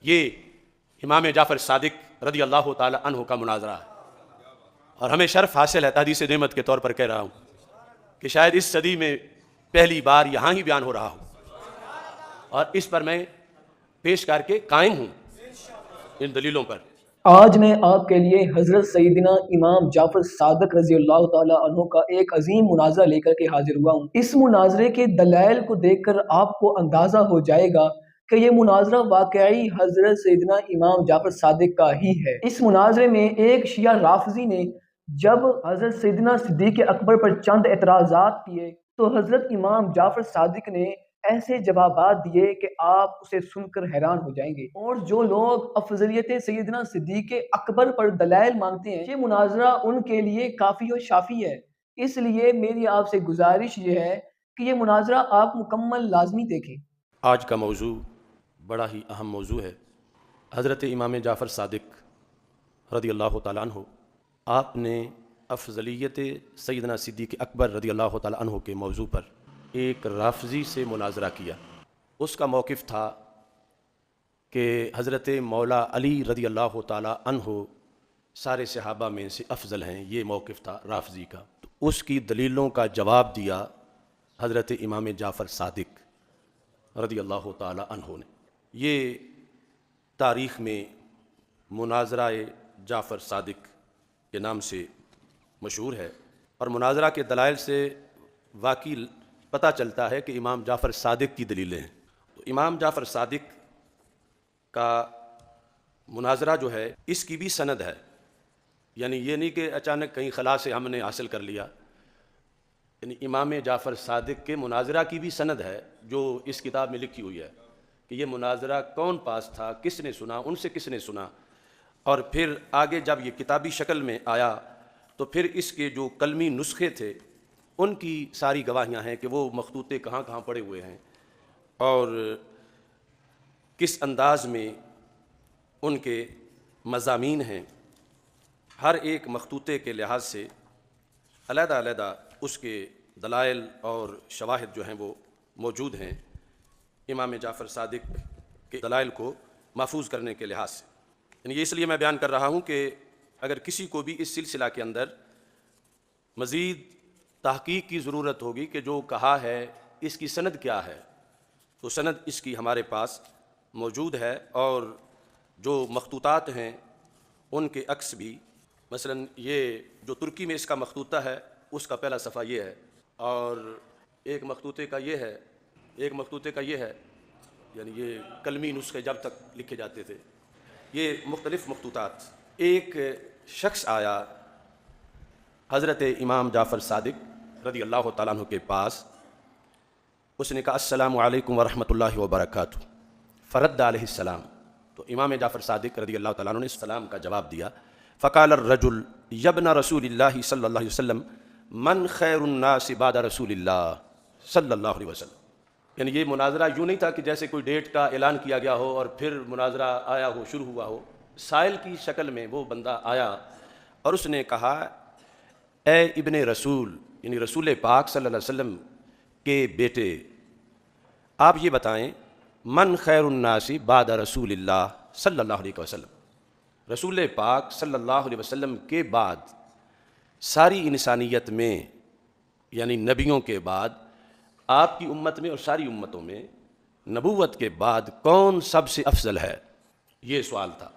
یہ امام جعفر صادق رضی اللہ تعالی عنہ کا مناظرہ ہے، اور ہمیں شرف حاصل ہے، تحدیث نعمت کے طور پر کہہ رہا ہوں کہ شاید اس صدی میں پہلی بار یہاں ہی بیان ہو رہا ہوں، اور اس پر میں پیش کر کے قائم ہوں ان دلیلوں پر۔ آج میں آپ کے لیے حضرت سیدنا امام جعفر صادق رضی اللہ تعالی عنہ کا ایک عظیم مناظرہ لے کر کے حاضر ہوا ہوں۔ اس مناظرے کے دلائل کو دیکھ کر آپ کو اندازہ ہو جائے گا کہ یہ مناظرہ واقعی حضرت سیدنا امام جعفر صادق کا ہی ہے۔ اس مناظرے میں ایک شیعہ رافضی نے جب حضرت سیدنا صدیق اکبر پر چند اعتراضات کیے تو حضرت امام جعفر صادق نے ایسے جوابات دیے کہ آپ اسے سن کر حیران ہو جائیں گے۔ اور جو لوگ افضلیت سیدنا صدیق اکبر پر دلائل مانگتے ہیں، یہ مناظرہ ان کے لیے کافی و شافی ہے۔ اس لیے میری آپ سے گزارش یہ ہے کہ یہ مناظرہ آپ مکمل لازمی دیکھیں۔ آج کا موضوع بڑا ہی اہم موضوع ہے۔ حضرت امام جعفر صادق رضی اللہ تعالیٰ عنہ، آپ نے افضلیت سیدنا صدیق اکبر رضی اللہ تعالیٰ عنہ کے موضوع پر ایک رافضی سے مناظرہ کیا۔ اس کا موقف تھا کہ حضرت مولا علی رضی اللہ تعالیٰ عنہ سارے صحابہ میں سے افضل ہیں، یہ موقف تھا رافضی کا۔ تو اس کی دلیلوں کا جواب دیا حضرت امام جعفر صادق رضی اللہ تعالیٰ عنہ نے۔ یہ تاریخ میں مناظرہ جعفر صادق کے نام سے مشہور ہے، اور مناظرہ کے دلائل سے واقعی پتہ چلتا ہے کہ امام جعفر صادق کی دلیلیں ہیں۔ تو امام جعفر صادق کا مناظرہ جو ہے، اس کی بھی سند ہے، یعنی یہ نہیں کہ اچانک کہیں خلا سے ہم نے حاصل کر لیا، یعنی امام جعفر صادق کے مناظرہ کی بھی سند ہے جو اس کتاب میں لکھی ہوئی ہے کہ یہ مناظرہ کون پاس تھا، کس نے سنا، ان سے کس نے سنا، اور پھر آگے جب یہ کتابی شکل میں آیا تو پھر اس کے جو قلمی نسخے تھے ان کی ساری گواہیاں ہیں کہ وہ مخطوطے کہاں کہاں پڑے ہوئے ہیں، اور کس انداز میں ان کے مضامین ہیں۔ ہر ایک مخطوطے کے لحاظ سے علیحدہ علیحدہ اس کے دلائل اور شواہد جو ہیں وہ موجود ہیں، امام جعفر صادق کے دلائل کو محفوظ کرنے کے لحاظ سے۔ یعنی یہ اس لیے میں بیان کر رہا ہوں کہ اگر کسی کو بھی اس سلسلہ کے اندر مزید تحقیق کی ضرورت ہوگی کہ جو کہا ہے اس کی سند کیا ہے، تو سند اس کی ہمارے پاس موجود ہے، اور جو مخطوطات ہیں ان کے عکس بھی، مثلا یہ جو ترکی میں اس کا مخطوطہ ہے اس کا پہلا صفحہ یہ ہے، اور ایک مخطوطے کا یہ ہے، ایک مخطوطے کا یہ ہے، یعنی یہ قلمی نسخے جب تک لکھے جاتے تھے، یہ مختلف مخطوطات۔ ایک شخص آیا حضرت امام جعفر صادق رضی اللہ تعالیٰ عنہ کے پاس، اس نے کہا السلام علیکم ورحمۃ اللہ وبرکاتہ، فرد علیہ السلام، تو امام جعفر صادق رضی اللہ تعالیٰ عنہ نے السلام کا جواب دیا۔ فقال الرجل یا ابن رسول اللہ صلی اللہ علیہ وسلم من خیر الناس بعد رسول اللہ صلی اللہ علیہ وسلم۔ یعنی یہ مناظرہ یوں نہیں تھا کہ جیسے کوئی ڈیٹ کا اعلان کیا گیا ہو اور پھر مناظرہ آیا ہو، شروع ہوا ہو۔ سائل کی شکل میں وہ بندہ آیا اور اس نے کہا اے ابن رسول، یعنی رسول پاک صلی اللہ علیہ وسلم کے بیٹے، آپ یہ بتائیں من خیر الناس بعد رسول اللہ صلی اللہ علیہ وسلم، رسول پاک صلی اللہ علیہ وسلم کے بعد ساری انسانیت میں، یعنی نبیوں کے بعد آپ کی امت میں اور ساری امتوں میں نبوت کے بعد کون سب سے افضل ہے، یہ سوال تھا۔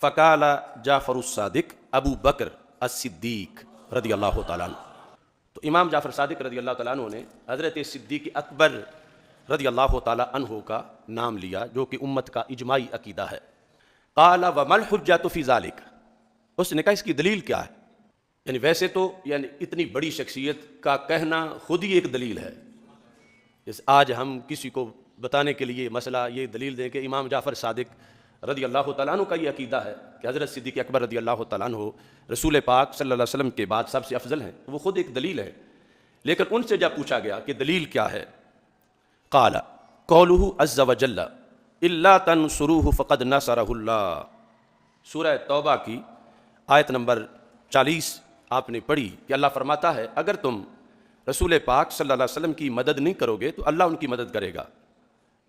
فقال جعفر الصادق ابو بکر الصدیق رضی اللہ تعالیٰ عنہ، تو امام جعفر صادق رضی اللہ تعالیٰ عنہ نے حضرت صدیق اکبر رضی اللہ تعالیٰ عنہ کا نام لیا، جو کہ امت کا اجماعی عقیدہ ہے۔ قال وما الحجۃ فی ذلک، اس نے کہا اس کی دلیل کیا ہے؟ یعنی ویسے تو یعنی اتنی بڑی شخصیت کا کہنا خود ہی ایک دلیل ہے۔ آج ہم کسی کو بتانے کے لیے مسئلہ یہ دلیل دیں کہ امام جعفر صادق رضی اللہ تعالیٰ عنہ کا یہ عقیدہ ہے کہ حضرت صدیق اکبر رضی اللہ تعالیٰ عنہ رسول پاک صلی اللہ علیہ وسلم کے بعد سب سے افضل ہیں، وہ خود ایک دلیل ہے۔ لیکن ان سے جب پوچھا گیا کہ دلیل کیا ہے، قال قولہ عز وجل الا تنصروہ فقد نصرہ اللہ، سورہ توبہ کی آیت نمبر 40 آپ نے پڑھی کہ اللہ فرماتا ہے اگر تم رسول پاک صلی اللہ علیہ وسلم کی مدد نہیں کرو گے تو اللہ ان کی مدد کرے گا۔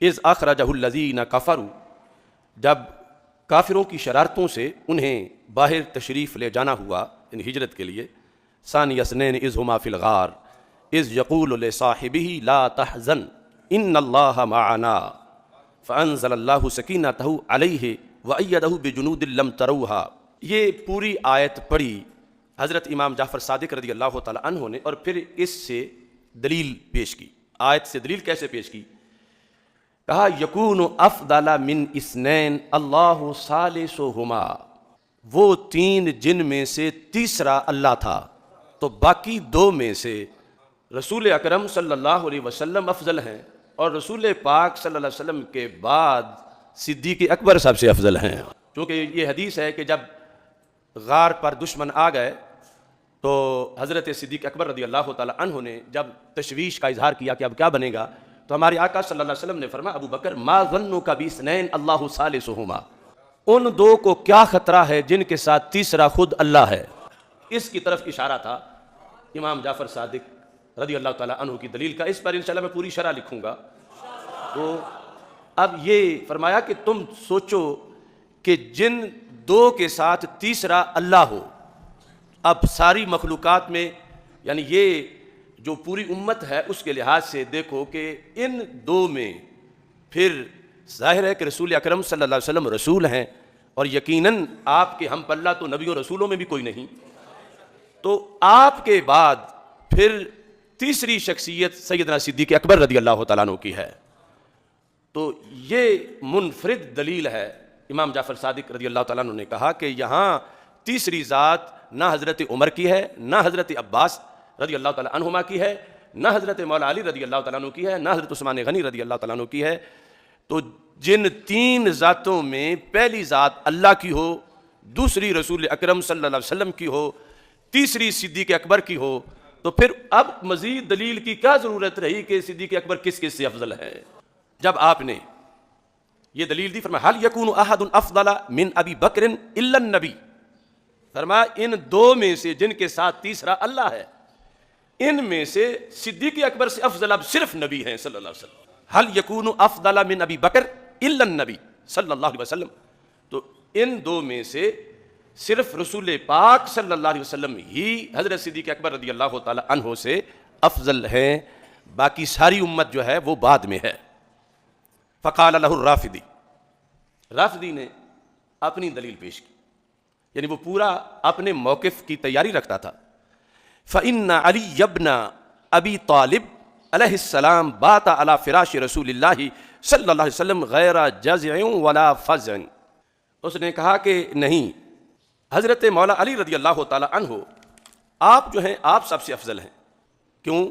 اذ اخرجہ الذین کفروا، جب کافروں کی شرارتوں سے انہیں باہر تشریف لے جانا ہوا ان ہجرت کے لیے، ثانی اثنین اذ ہما فی الغار اذ یقول لصاحبہ لا تحزن ان اللہ معنا فانزل اللہ سکینتہ علیہ وایدہ بجنود لم تروہا۔ یہ پوری آیت پڑھی حضرت امام جعفر صادق رضی اللہ تعالی عنہ نے، اور پھر اس سے دلیل پیش کی۔ آیت سے دلیل کیسے پیش کی؟ کہا یکون افضل من اثنین اللہ ثالثہما، وہ تین جن میں سے تیسرا اللہ تھا، تو باقی دو میں سے رسول اکرم صلی اللہ علیہ وسلم افضل ہیں، اور رسول پاک صلی اللہ علیہ وسلم کے بعد صدیق اکبر سب سے افضل ہیں۔ کیونکہ یہ حدیث ہے کہ جب غار پر دشمن آ گئے تو حضرت صدیق اکبر رضی اللہ تعالی عنہ نے جب تشویش کا اظہار کیا کہ اب کیا بنے گا، تو ہمارے آقا صلی اللہ علیہ وسلم نے فرمایا ابو بکر ما ظنک باثنین اللہ ثالثہما، ان دو کو کیا خطرہ ہے جن کے ساتھ تیسرا خود اللہ ہے۔ اس کی طرف اشارہ تھا امام جعفر صادق رضی اللہ تعالیٰ عنہ کی دلیل کا۔ اس پر انشاءاللہ میں پوری شرح لکھوں گا۔ تو اب یہ فرمایا کہ تم سوچو کہ جن دو کے ساتھ تیسرا اللہ ہو، اب ساری مخلوقات میں یعنی یہ جو پوری امت ہے اس کے لحاظ سے دیکھو کہ ان دو میں پھر ظاہر ہے کہ رسول اکرم صلی اللہ علیہ وسلم رسول ہیں، اور یقیناً آپ کے ہم پلہ تو نبیوں رسولوں میں بھی کوئی نہیں، تو آپ کے بعد پھر تیسری شخصیت سیدنا صدیق اکبر رضی اللہ تعالیٰ عنہ کی ہے۔ تو یہ منفرد دلیل ہے۔ امام جعفر صادق رضی اللہ تعالیٰ عنہ نے کہا کہ یہاں تیسری ذات نہ حضرت عمر کی ہے، نہ حضرت عباس رضی اللہ تعالیٰ عنہما کی ہے، نہ حضرت مولا علی رضی اللہ تعالیٰ عنہ کی ہے، نہ حضرت عثمان غنی رضی اللہ تعالیٰ عنہ کی ہے۔ تو جن تین ذاتوں میں پہلی ذات اللہ کی ہو، دوسری رسول اکرم صلی اللہ علیہ وسلم کی ہو، تیسری صدیق اکبر کی ہو، تو پھر اب مزید دلیل کی کیا ضرورت رہی کہ صدیق اکبر کس کس سے افضل ہے؟ جب آپ نے یہ دلیل دی، فرمایا هل يكون احد افضل من ابی بکر الا النبی، فرمایا ان دو میں سے جن کے ساتھ تیسرا اللہ ہے، ان میں سے صدیق اکبر سے افضل اب صرف نبی ہیں صلی اللہ علیہ وسلم۔ هل يكون افضل من ابی بکر الا النبی صلی اللہ علیہ وسلم، تو ان دو میں سے صرف رسول پاک صلی اللہ علیہ وسلم ہی حضرت صدیق اکبر رضی اللہ تعالی عنہ سے افضل ہیں، باقی ساری امت جو ہے وہ بعد میں ہے۔ فقال له الرافدی، رافدی نے اپنی دلیل پیش کی، یعنی وہ پورا اپنے موقف کی تیاری رکھتا تھا۔ فإن علی ابن ابی طالب علیہ السلام بات علی فراش رسول اللہ صلی اللہ علیہ وسلم غیر جزع ولا فزع، اس نے کہا کہ نہیں، حضرت مولا علی رضی اللہ تعالی عنہ آپ جو ہیں آپ سب سے افضل ہیں۔ کیوں؟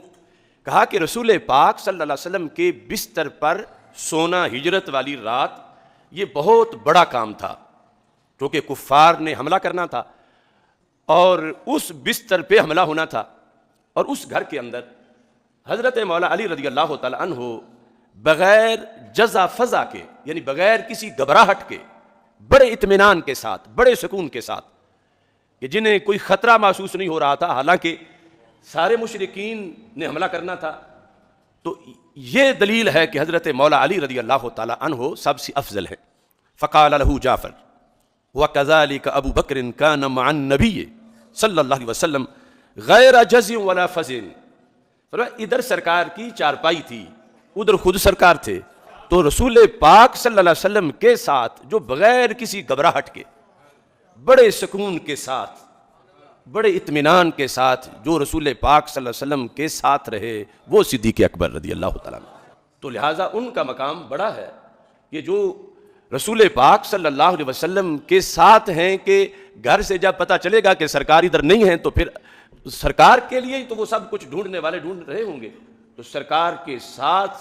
کہا کہ رسول پاک صلی اللہ علیہ وسلم کے بستر پر سونا ہجرت والی رات یہ بہت بڑا کام تھا، کیونکہ کفار نے حملہ کرنا تھا اور اس بستر پہ حملہ ہونا تھا، اور اس گھر کے اندر حضرت مولا علی رضی اللہ تعالی عنہ بغیر جزا فضا کے، یعنی بغیر کسی گھبراہٹ کے، بڑے اطمینان کے ساتھ، بڑے سکون کے ساتھ، کہ جنہیں کوئی خطرہ محسوس نہیں ہو رہا تھا، حالانکہ سارے مشرکین نے حملہ کرنا تھا۔ تو یہ دلیل ہے کہ حضرت مولا علی رضی اللہ تعالی عنہ سب سے افضل ہے۔ فقال له جعفر وكذلك ابو بکر كان مع النبی صلی اللہ علیہ وسلم غیر جزع ولا فزع، ادھر سرکار کی چارپائی تھی، ادھر خود سرکار تھے، تو رسول پاک صلی اللہ علیہ وسلم کے ساتھ جو بغیر کسی گھبراہٹ کے، بڑے سکون کے ساتھ، بڑے اطمینان کے ساتھ جو رسول پاک صلی اللہ علیہ وسلم کے ساتھ رہے وہ صدیق اکبر رضی اللہ تعالیٰ عنہ۔ تو لہٰذا ان کا مقام بڑا ہے کہ جو رسول پاک صلی اللہ علیہ وسلم کے ساتھ ہیں، کہ گھر سے جب پتہ چلے گا کہ سرکار ادھر نہیں ہیں تو پھر سرکار کے لیے ہی تو وہ سب کچھ ڈھونڈنے والے ڈھونڈ رہے ہوں گے، تو سرکار کے ساتھ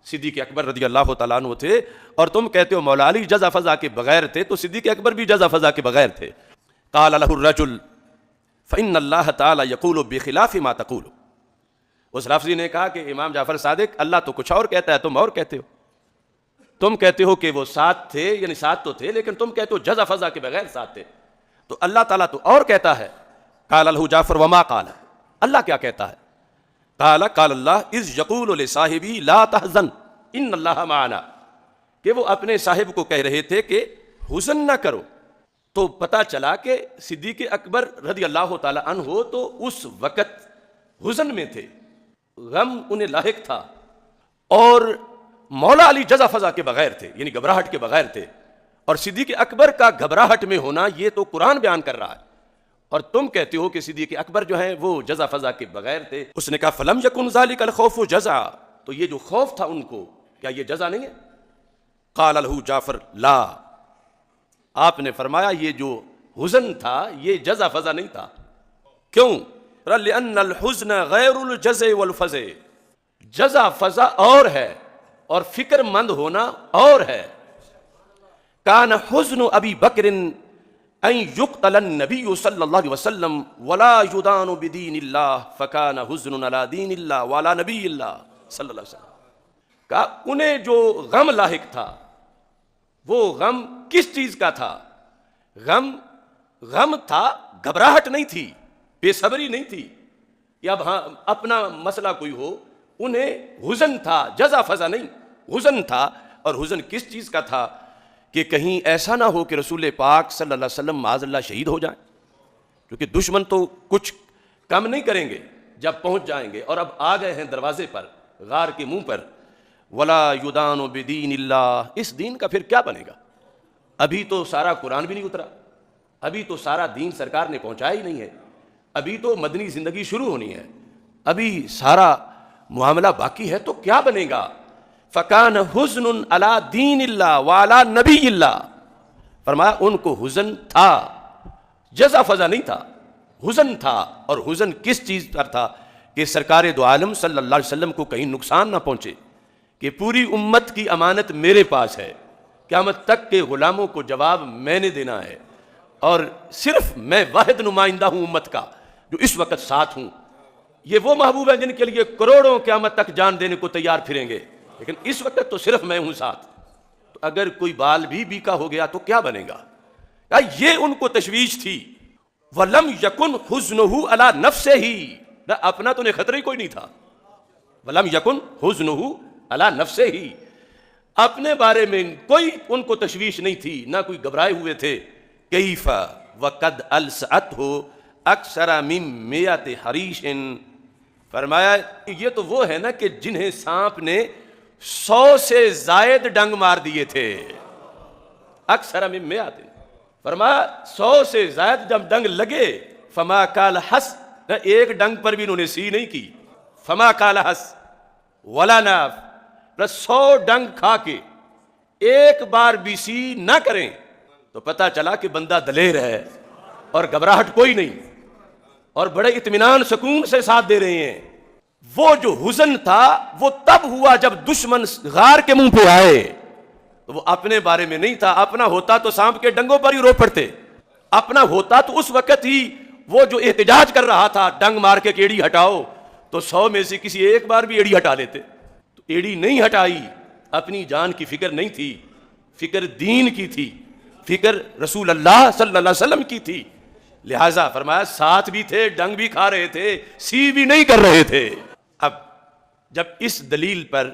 صدیق اکبر رضی اللہ تعالیٰ عنہ تھے، اور تم کہتے ہو مولا علی جزا فضا کے بغیر تھے، تو صدیق اکبر بھی جزا فضا کے بغیر تھے۔ قال له الرجل فإن اللہ تعالی یقول بخلاف ما تقول، اس لفظی نے کہا کہ امام جعفر صادق اللہ تو کچھ اور کہتا ہے، تم اور کہتے ہو، تم کہتے ہو کہ وہ ساتھ تھے، یعنی ساتھ تو تھے لیکن تم کہتے ہو جزا فضا کے بغیر ساتھ تھے، تو اللہ تعالیٰ تو اور کہتا ہے۔ قال له جعفر وما قال، اللہ کیا کہتا ہے؟ قال اللہ اذ یقول لصاحبی لا تحزن ان اللہ معنا، کہ وہ اپنے صاحب کو کہہ رہے تھے کہ حزن نہ کرو، تو پتہ چلا کہ صدیق اکبر رضی اللہ تعالی عنہ تو اس وقت حزن میں تھے، غم انہیں لاحق تھا، اور مولا علی جزا فضا کے بغیر تھے، یعنی گھبراہٹ کے بغیر تھے، اور صدیق اکبر کا گھبراہٹ میں ہونا یہ تو قرآن بیان کر رہا ہے، اور تم کہتے ہو کہ صدیق اکبر جو ہیں وہ جزا فضا کے بغیر تھے۔ اس نے کہا فلم یکن ذالک الخوف جزا، تو یہ جو خوف تھا ان کو، کیا یہ جزا نہیں ہے؟ قال لہ جعفر لا، آپ نے فرمایا یہ جو حزن تھا یہ جزا فضا نہیں تھا۔ کیوں؟ لأن الحزن غیر الجزع والفزع، جزا فضا اور ہے اور فکر مند ہونا اور ہے۔ کان حزن ابی بکر ان یقتل النبی صلی اللہ علیہ وسلم ولا یدان بدین اللہ فکان حزن علی دین اللہ وعلی نبی اللہ صلی اللہ علیہ وسلم۔ کہا انہیں جو غم لاحق تھا وہ غم کس چیز کا تھا؟ غم تھا، گھبراہٹ نہیں تھی، بے صبری نہیں تھی، یا ہاں اپنا مسئلہ کوئی ہو، انہیں حزن تھا، جزا فضا نہیں، حزن تھا۔ اور حزن کس چیز کا تھا؟ کہ کہیں ایسا نہ ہو کہ رسول پاک صلی اللہ علیہ وسلم معاذ اللہ شہید ہو جائیں، کیونکہ دشمن تو کچھ کم نہیں کریں گے جب پہنچ جائیں گے، اور اب آ گئے ہیں دروازے پر، غار کے منہ پر۔ ولا یدان بدین اللہ، اس دین کا پھر کیا بنے گا؟ ابھی تو سارا قرآن بھی نہیں اترا، ابھی تو سارا دین سرکار نے پہنچایا ہی نہیں ہے، ابھی تو مدنی زندگی شروع ہونی ہے، ابھی سارا معاملہ باقی ہے، تو کیا بنے گا؟ فکان حزن علی دین اللہ وعلی نبی اللہ، فرمایا ان کو حزن تھا، جزا فضا نہیں تھا، حزن تھا۔ اور حزن کس چیز پر تھا؟ کہ سرکار دو عالم صلی اللہ علیہ وسلم کو کہیں نقصان نہ پہنچے، کہ پوری امت کی امانت میرے پاس ہے، قیامت تک کے غلاموں کو جواب میں نے دینا ہے، اور صرف میں واحد نمائندہ ہوں امت کا جو اس وقت ساتھ ہوں۔ یہ وہ محبوب ہیں جن کے لیے کروڑوں قیامت تک جان دینے کو تیار پھریں گے، لیکن اس وقت تو صرف میں ہوں ساتھ۔ تو اگر کوئی بال بھی بیکا ہو گیا تو کیا بنے گا؟ یہ ان کو تشویش تھی۔ وَلَمْ يَكُنْ حُزْنُهُ عَلَى نَفْسِهِ، اپنا تو انہیں خطرہ ہی کوئی نہیں تھا۔ وَلَمْ يَكُنْ حُزْنُهُ عَلَى نَفْسِهِ، اپنے بارے میں کوئی ان کو تشویش نہیں تھی، نہ کوئی گھبرائے ہوئے تھے۔ کیف وقد السعته اکثر من میات حریش، فرمایا یہ تو وہ ہے نا کہ جنہیں سانپ نے 100 سے زائد ڈنگ مار دیے تھے۔ اکثر من میات، فرمایا 100 سے زائد جب ڈنگ لگے، فما قال حس، ایک ڈنگ پر بھی انہوں نے سی نہیں کی، فما قال حس ولا ناف، 100 ڈنگ کھا کے ایک بار بھی سی نہ کریں تو پتہ چلا کہ بندہ دلیر ہے اور گھبراہٹ کوئی نہیں، اور بڑے اطمینان سکون سے ساتھ دے رہے ہیں۔ وہ جو حزن تھا وہ تب ہوا جب دشمن غار کے منہ پہ آئے، تو وہ اپنے بارے میں نہیں تھا، اپنا ہوتا تو سانپ کے ڈنگوں پر ہی رو پڑتے، اپنا ہوتا تو اس وقت ہی وہ جو احتجاج کر رہا تھا ڈنگ مار کے کہ ایڑی ہٹاؤ، تو 100 میں سے کسی ایک بار بھی ایڑی ہٹا لیتے، تو ایڑی نہیں ہٹائی، اپنی جان کی فکر نہیں تھی، فکر دین کی تھی، فکر رسول اللہ صلی اللہ علیہ وسلم کی تھی، لہٰذا فرمایا ساتھ بھی تھے، ڈنگ بھی کھا رہے تھے، سی بھی نہیں کر رہے تھے۔ اب جب اس دلیل پر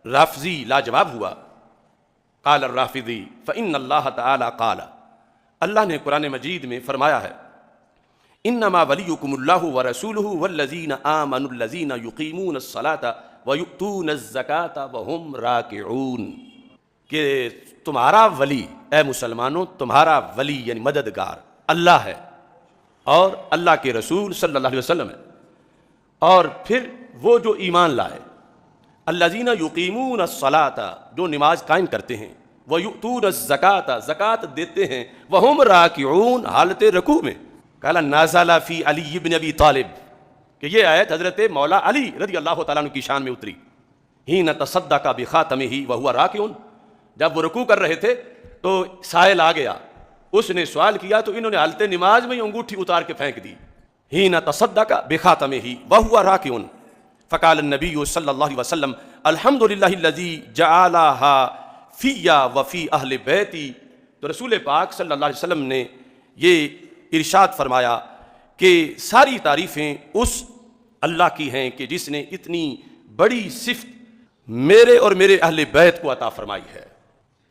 رافضی لاجواب ہوا، قال الرافضی فإن اللہ تعالی قال، اللہ نے قرآن مجید میں فرمایا ہے انما ولیکم اللہ ورسولہ والذین آمنوا الذین یقیمون الصلاۃ ویؤتون الزکاۃ وہم راکعون، کہ تمہارا ولی، اے مسلمانوں تمہارا ولی یعنی مددگار اللہ ہے اور اللہ کے رسول صلی اللہ علیہ وسلم ہے، اور پھر وہ جو ایمان لائے، الذین یقیمون الصلاۃ، جو نماز قائم کرتے ہیں، ویؤتون الزکاۃ، زکوٰۃ دیتے ہیں، وہم راکعون، حالت رکوع میں۔ قال نازل فی علی بن ابی طالب، کہ یہ آیت حضرت مولا علی رضی اللہ تعالیٰ عنہ کی شان میں اتری، حین تصدق بخاتمہ وہو راکع، جب وہ رکوع کر رہے تھے تو سائل آ گیا، اس نے سوال کیا تو انہوں نے حالت نماز میں ہی انگوٹھی اتار کے پھینک دی، حین تصدق بخاتمہ وہو راکع، فقال النبی صلی اللہ علیہ وسلم الحمد للہ الذی جعلها فی وفی اہل بیتی، تو رسول پاک صلی اللہ علیہ وسلم نے یہ ارشاد فرمایا کہ ساری تعریفیں اس اللہ کی ہیں کہ جس نے اتنی بڑی صفت میرے اور میرے اہل بیت کو عطا فرمائی ہے۔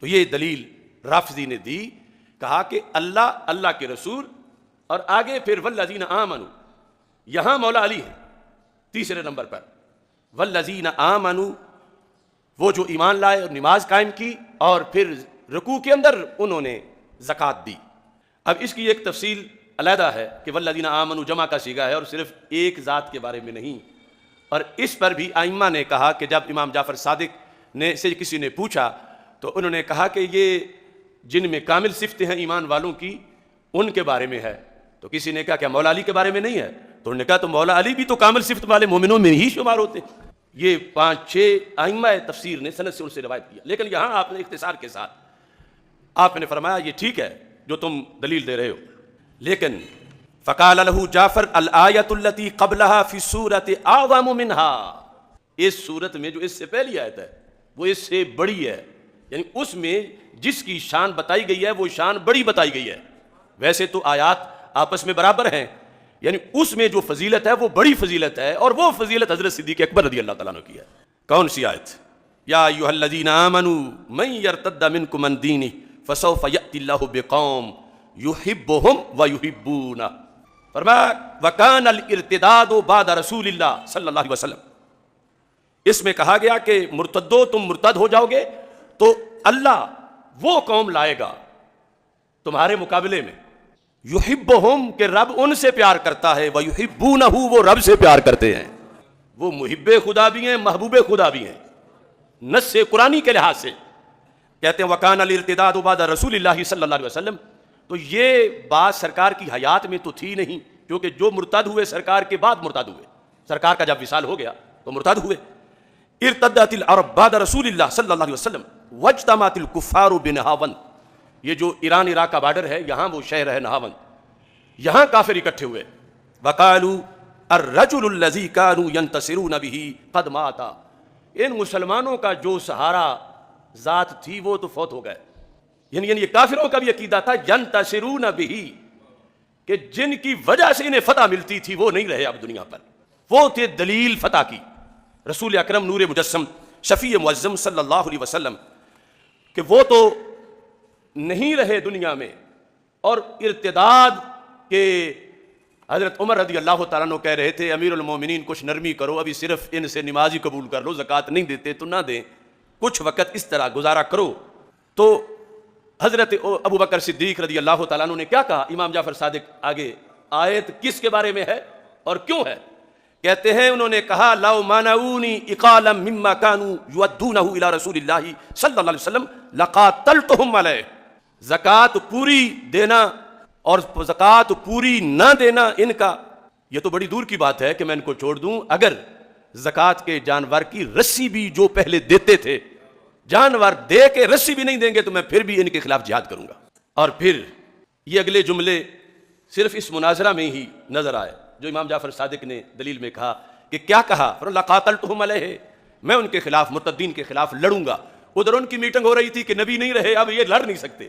تو یہ دلیل رافضی نے دی، کہا کہ اللہ، اللہ کے رسول، اور آگے پھر والذین آمنوا، یہاں مولا علی ہے تیسرے نمبر پر، والذین آمنوا، وہ جو ایمان لائے اور نماز قائم کی، اور پھر رکوع کے اندر انہوں نے زکوٰۃ دی۔ اب اس کی ایک تفصیل علیحدہ ہے کہ والذین آمنوا جمع کا صیغہ ہے اور صرف ایک ذات کے بارے میں نہیں، اور اس پر بھی ائمہ نے کہا کہ جب امام جعفر صادق نے سے کسی نے پوچھا تو انہوں نے کہا کہ یہ جن میں کامل صفتیں ہیں ایمان والوں کی ان کے بارے میں ہے، تو کسی نے کہا کہ مولا علی کے بارے میں نہیں ہے، تو انہوں نے کہا تو مولا علی بھی تو کامل صفت والے مومنوں میں ہی شمار ہوتے ہیں۔ یہ 5-6 ائمہ تفسیر نے سند سے ان سے روایت کیا، لیکن یہاں آپ نے اختصار کے ساتھ آپ نے فرمایا یہ ٹھیک ہے جو تم دلیل دے رہے ہو، لیکن فقال له جعفر الآیۃ التی قبلها فی السورۃ اعظم منها، اس صورت میں جو اس سے پہلی آیت ہے وہ اس سے بڑی ہے، یعنی اس میں جس کی شان بتائی گئی ہے وہ شان بڑی بتائی گئی ہے۔ ویسے تو آیات آپس میں برابر ہیں، یعنی اس میں جو فضیلت ہے وہ بڑی فضیلت ہے، اور وہ فضیلت حضرت صدیق اکبر رضی اللہ تعالیٰ عنہ کی ہے۔ کون سی آیت؟ یا ایھا الذین آمنوا من یرتد منکم عن دینہ فسوف یأتی اللہ بقوم یحبہم ویحبونہ، فرمایا وکان الارتداد بعد رسول اللہ صلی اللہ علیہ وسلم، اس میں کہا گیا کہ مرتدو، تم مرتد ہو جاؤ گے تو اللہ وہ قوم لائے گا تمہارے مقابلے میں، یحبہم کہ رب ان سے پیار کرتا ہے، ویحبونہ وہ رب سے پیار کرتے ہیں، وہ محب خدا بھی ہیں محبوب خدا بھی ہیں نص قرآنی کے لحاظ سے۔ کہتے ہیں وکان الارتداد بعد رسول اللہ صلی اللہ علیہ وسلم، تو یہ بات سرکار کی حیات میں تو تھی نہیں، کیونکہ جو مرتد ہوئے سرکار کے بعد مرتد ہوئے، سرکار کا جب وصال ہو گیا تو مرتد ہوئے۔ ارتدت العرب بعد رسول اللہ صلی اللہ علیہ وسلم واجتمعت الکفار بنہاوند، یہ جو ایران عراق کا بارڈر ہے یہاں وہ شہر ہے نہاوند، یہاں کافر اکٹھے ہوئے۔ وقالوا الرجل الذی كانوا ينتصرون به قد مات، ان مسلمانوں کا جو سہارا ذات تھی وہ تو فوت ہو گئے، یعنی یہ کافروں کا بھی عقیدہ تھا ینتصرون به، کہ جن کی وجہ سے انہیں فتح ملتی تھی وہ نہیں رہے اب دنیا پر، وہ تھے دلیل فتح کی، رسول اکرم نور مجسم شفیع معظم صلی اللہ علیہ وسلم، کہ وہ تو نہیں رہے دنیا میں، اور ارتداد کے حضرت عمر رضی اللہ تعالیٰ عنہ کہہ رہے تھے امیر المومنین کچھ نرمی کرو، ابھی صرف ان سے نماز ہی قبول کر لو، زکوٰۃ نہیں دیتے تو نہ دیں، کچھ وقت اس طرح گزارا کرو۔ تو حضرت ابو بکر صدیق رضی اللہ تعالیٰ عنہ نے کیا کہا؟ امام جعفر صادق آگے آیت کس کے بارے میں ہے اور کیوں ہے؟ کہتے ہیں انہوں نے کہا لو منعونی اقالا مما كانوا يؤدونه الى رسول اللہ صلی اللہ علیہ وسلم لقاتلتهم علیہ، زکوٰۃ پوری دینا اور زکوٰۃ پوری نہ دینا ان کا، یہ تو بڑی دور کی بات ہے کہ میں ان کو چھوڑ دوں، اگر زکوٰۃ کے جانور کی رسی بھی جو پہلے دیتے تھے، جانور دے کے رسی بھی نہیں دیں گے تو میں پھر بھی ان کے خلاف جہاد کروں گا۔ اور پھر یہ اگلے جملے صرف اس مناظرہ میں ہی نظر آئے جو امام جعفر صادق نے دلیل میں کہا کہ کیا کہا؟ لقاتلتهم علیہ، میں ان کے خلاف مرتدین کے خلاف لڑوں گا۔ ادھر ان کی میٹنگ ہو رہی تھی کہ نبی نہیں رہے اب یہ لڑ نہیں سکتے،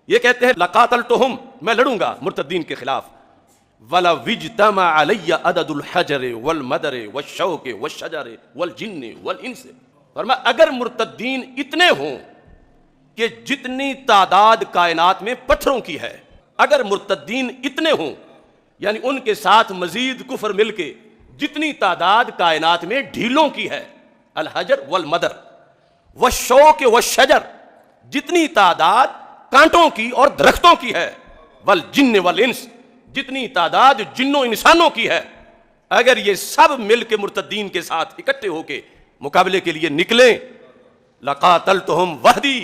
یہ کہتے ہیں لقاتلتهم، میں لڑوں گا مرتدین کے خلاف۔ وَلَوْ اجْتَمَعَ عَلَيَّ عَدَدُ الْحَجَرِ وَالْمَدَرِ وَالشَّوْكِ وَالشَّجَرِ وَالْجِنِّ وَالْإِنسِ، فرمایا اگر مرتدین اتنے ہوں کہ جتنی تعداد کائنات میں پتھروں کی ہے، اگر مرتدین اتنے ہوں یعنی ان کے ساتھ مزید کفر مل کے جتنی تعداد کائنات میں ڈھیلوں کی ہے، الحجر والمدر، والشوک والشجر، جتنی تعداد کانٹوں کی اور درختوں کی ہے، والجن والانس، جتنی تعداد جنوں انسانوں کی ہے، اگر یہ سب مل کے مرتدین کے ساتھ اکٹھے ہو کے مقابلے کے لیے نکلیں لقاتلتہم وحدی،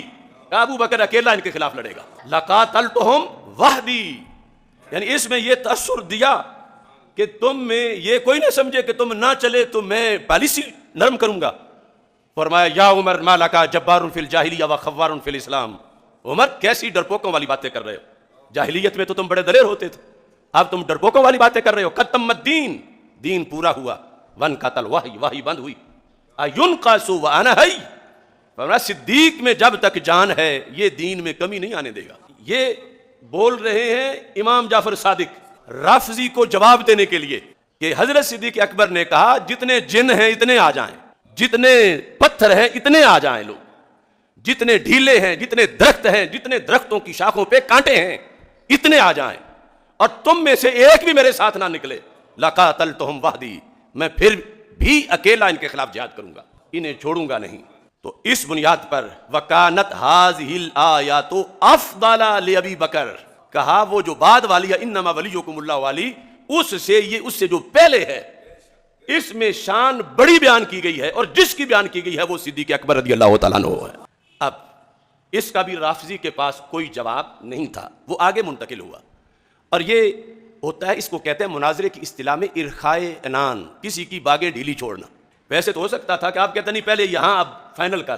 ابو بکر اکیلا ان کے خلاف لڑے گا، لقاتلتہم وحدی، یعنی اس میں یہ تاثر دیا کہ تم میں یہ کوئی نہ سمجھے کہ تم نہ چلے تو میں پالیسی نرم کروں گا۔ فرمایا یا عمر ما لکا جبار فی الجاہلیہ و خوار فی الاسلام، عمر کیسی ڈرپوکوں والی باتیں کر رہے ہو، جاہلیت میں تو تم بڑے دلیر ہوتے تھے، اب تم ڈرپوکوں والی باتیں کر رہے ہو۔ قد تم الدین، دین پورا ہوا، ون قتل وحی، وحی بند ہوئی، اینقص وانا حی، فرمایا صدیق میں جب تک جان ہے یہ دین میں کمی نہیں آنے دے گا۔ یہ بول رہے ہیں امام جعفر صادق رافضی کو جواب دینے کے لیے کہ حضرت صدیق اکبر نے کہا جتنے جن ہیں اتنے آ جائیں، جتنے پتھر ہیں اتنے آ جائیں لوگ، جتنے ڈھیلے ہیں، جتنے درخت ہیں، جتنے درختوں کی شاخوں پہ کانٹے ہیں، اتنے آ جائیں اور تم میں سے ایک بھی میرے ساتھ نہ نکلے، لقاتلتہم وحدی، میں پھر بھی اکیلا ان کے خلاف جہاد کروں گا، انہیں چھوڑوں گا نہیں۔ تو اس بنیاد پر وکانت ہذہ الآیات افضل لابی بکر، کہا وہ جو بعد والی ہے انما ولیکم اللہ والی، اس سے جو پہلے ہے اس میں شان بڑی بیان کی گئی ہے، اور جس کی بیان کی گئی ہے وہ صدیق اکبر رضی اللہ تعالیٰ عنہ ہے۔ اب اس کا بھی رافضی کے پاس کوئی جواب نہیں تھا، وہ آگے منتقل ہوا، اور یہ ہوتا ہے، اس کو کہتے ہیں مناظرے کی اصطلاح میں ارخائے عنان، کسی کی باغیں ڈھیلی چھوڑنا۔ ویسے تو ہو سکتا تھا کہ آپ کہتے نہیں پہلے یہاں اب فائنل کر،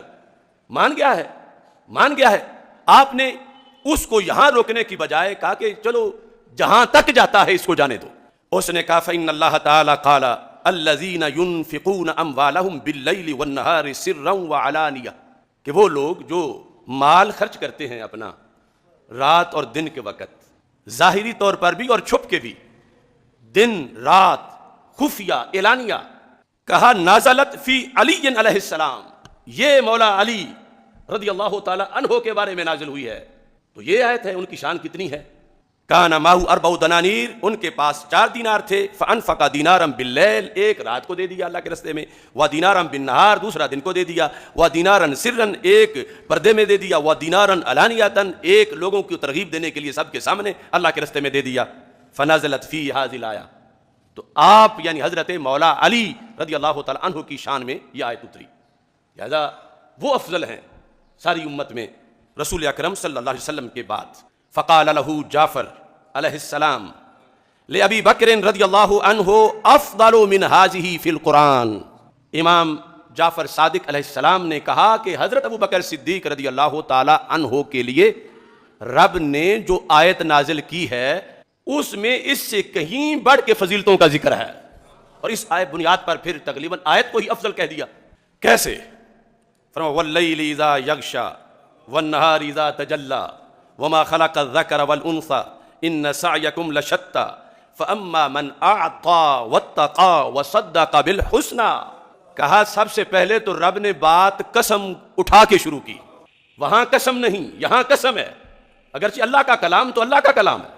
مان گیا ہے، آپ نے اس کو یہاں روکنے کی بجائے کہا کہ چلو جہاں تک جاتا ہے اس کو جانے دو۔ اس نے کہا فإن اللہ تعالی قال الذین ينفقون اموالهم باللیل والنہار سرا وعلانیہ، کہ وہ لوگ جو مال خرچ کرتے ہیں اپنا رات اور دن کے وقت، ظاہری طور پر بھی اور چھپ کے بھی، دن رات، خفیہ اعلانیہ۔ کہا نازلت فی علی علیہ السلام، یہ مولا علی رضی اللہ تعالی عنہ کے بارے میں نازل ہوئی ہے۔ تو یہ آیت ہے، ان کی شان کتنی ہے۔ کان معہ 4 دنانیر، ان کے پاس 4 دینار تھے، فانفق دینارا باللیل، ایک رات کو دے دیا اللہ کے راستے میں، ودینارا بالنہار، دوسرا دن کو دے دیا، ودینارا سرا، ایک پردے میں دے دیا، ودینارا علانیۃ، ایک لوگوں کی ترغیب دینے کے لیے سب کے سامنے اللہ کے راستے میں دے دیا۔ فنازلت فی ہذہ الآیہ، تو آپ یعنی حضرت مولا علی رضی اللہ تعالی عنہ کی شان میں یہ آیت اتری، لہذا وہ افضل ہیں ساری امت میں رسول اکرم صلی اللہ علیہ وسلم کے بعد۔ فقال له جعفر علیہ السلام لأبی بکر رضی اللہ عنہ افضل من هذه فی القرآن، امام جعفر صادق علیہ السلام نے کہا کہ حضرت ابو بکر صدیق رضی اللہ تعالی عنہ کے لیے رب نے جو آیت نازل کی ہے اس میں اس سے کہیں بڑھ کے فضیلتوں کا ذکر ہے، اور اس آیت بنیاد پر پھر تقریباً آیت کو ہی افضل کہہ دیا۔ کیسے؟ فرمایا واللیل اذا یغشا والنہار اذا تجلی وما خلق الذکر والانثى ان سعیکم لشتی فاما من اعطى واتقى وصدق بالحسنى۔ کہا سب سے پہلے تو رب نے بات قسم اٹھا کے شروع کی، وہاں قسم نہیں یہاں قسم ہے، اگرچہ اللہ کا کلام تو اللہ کا کلام ہے،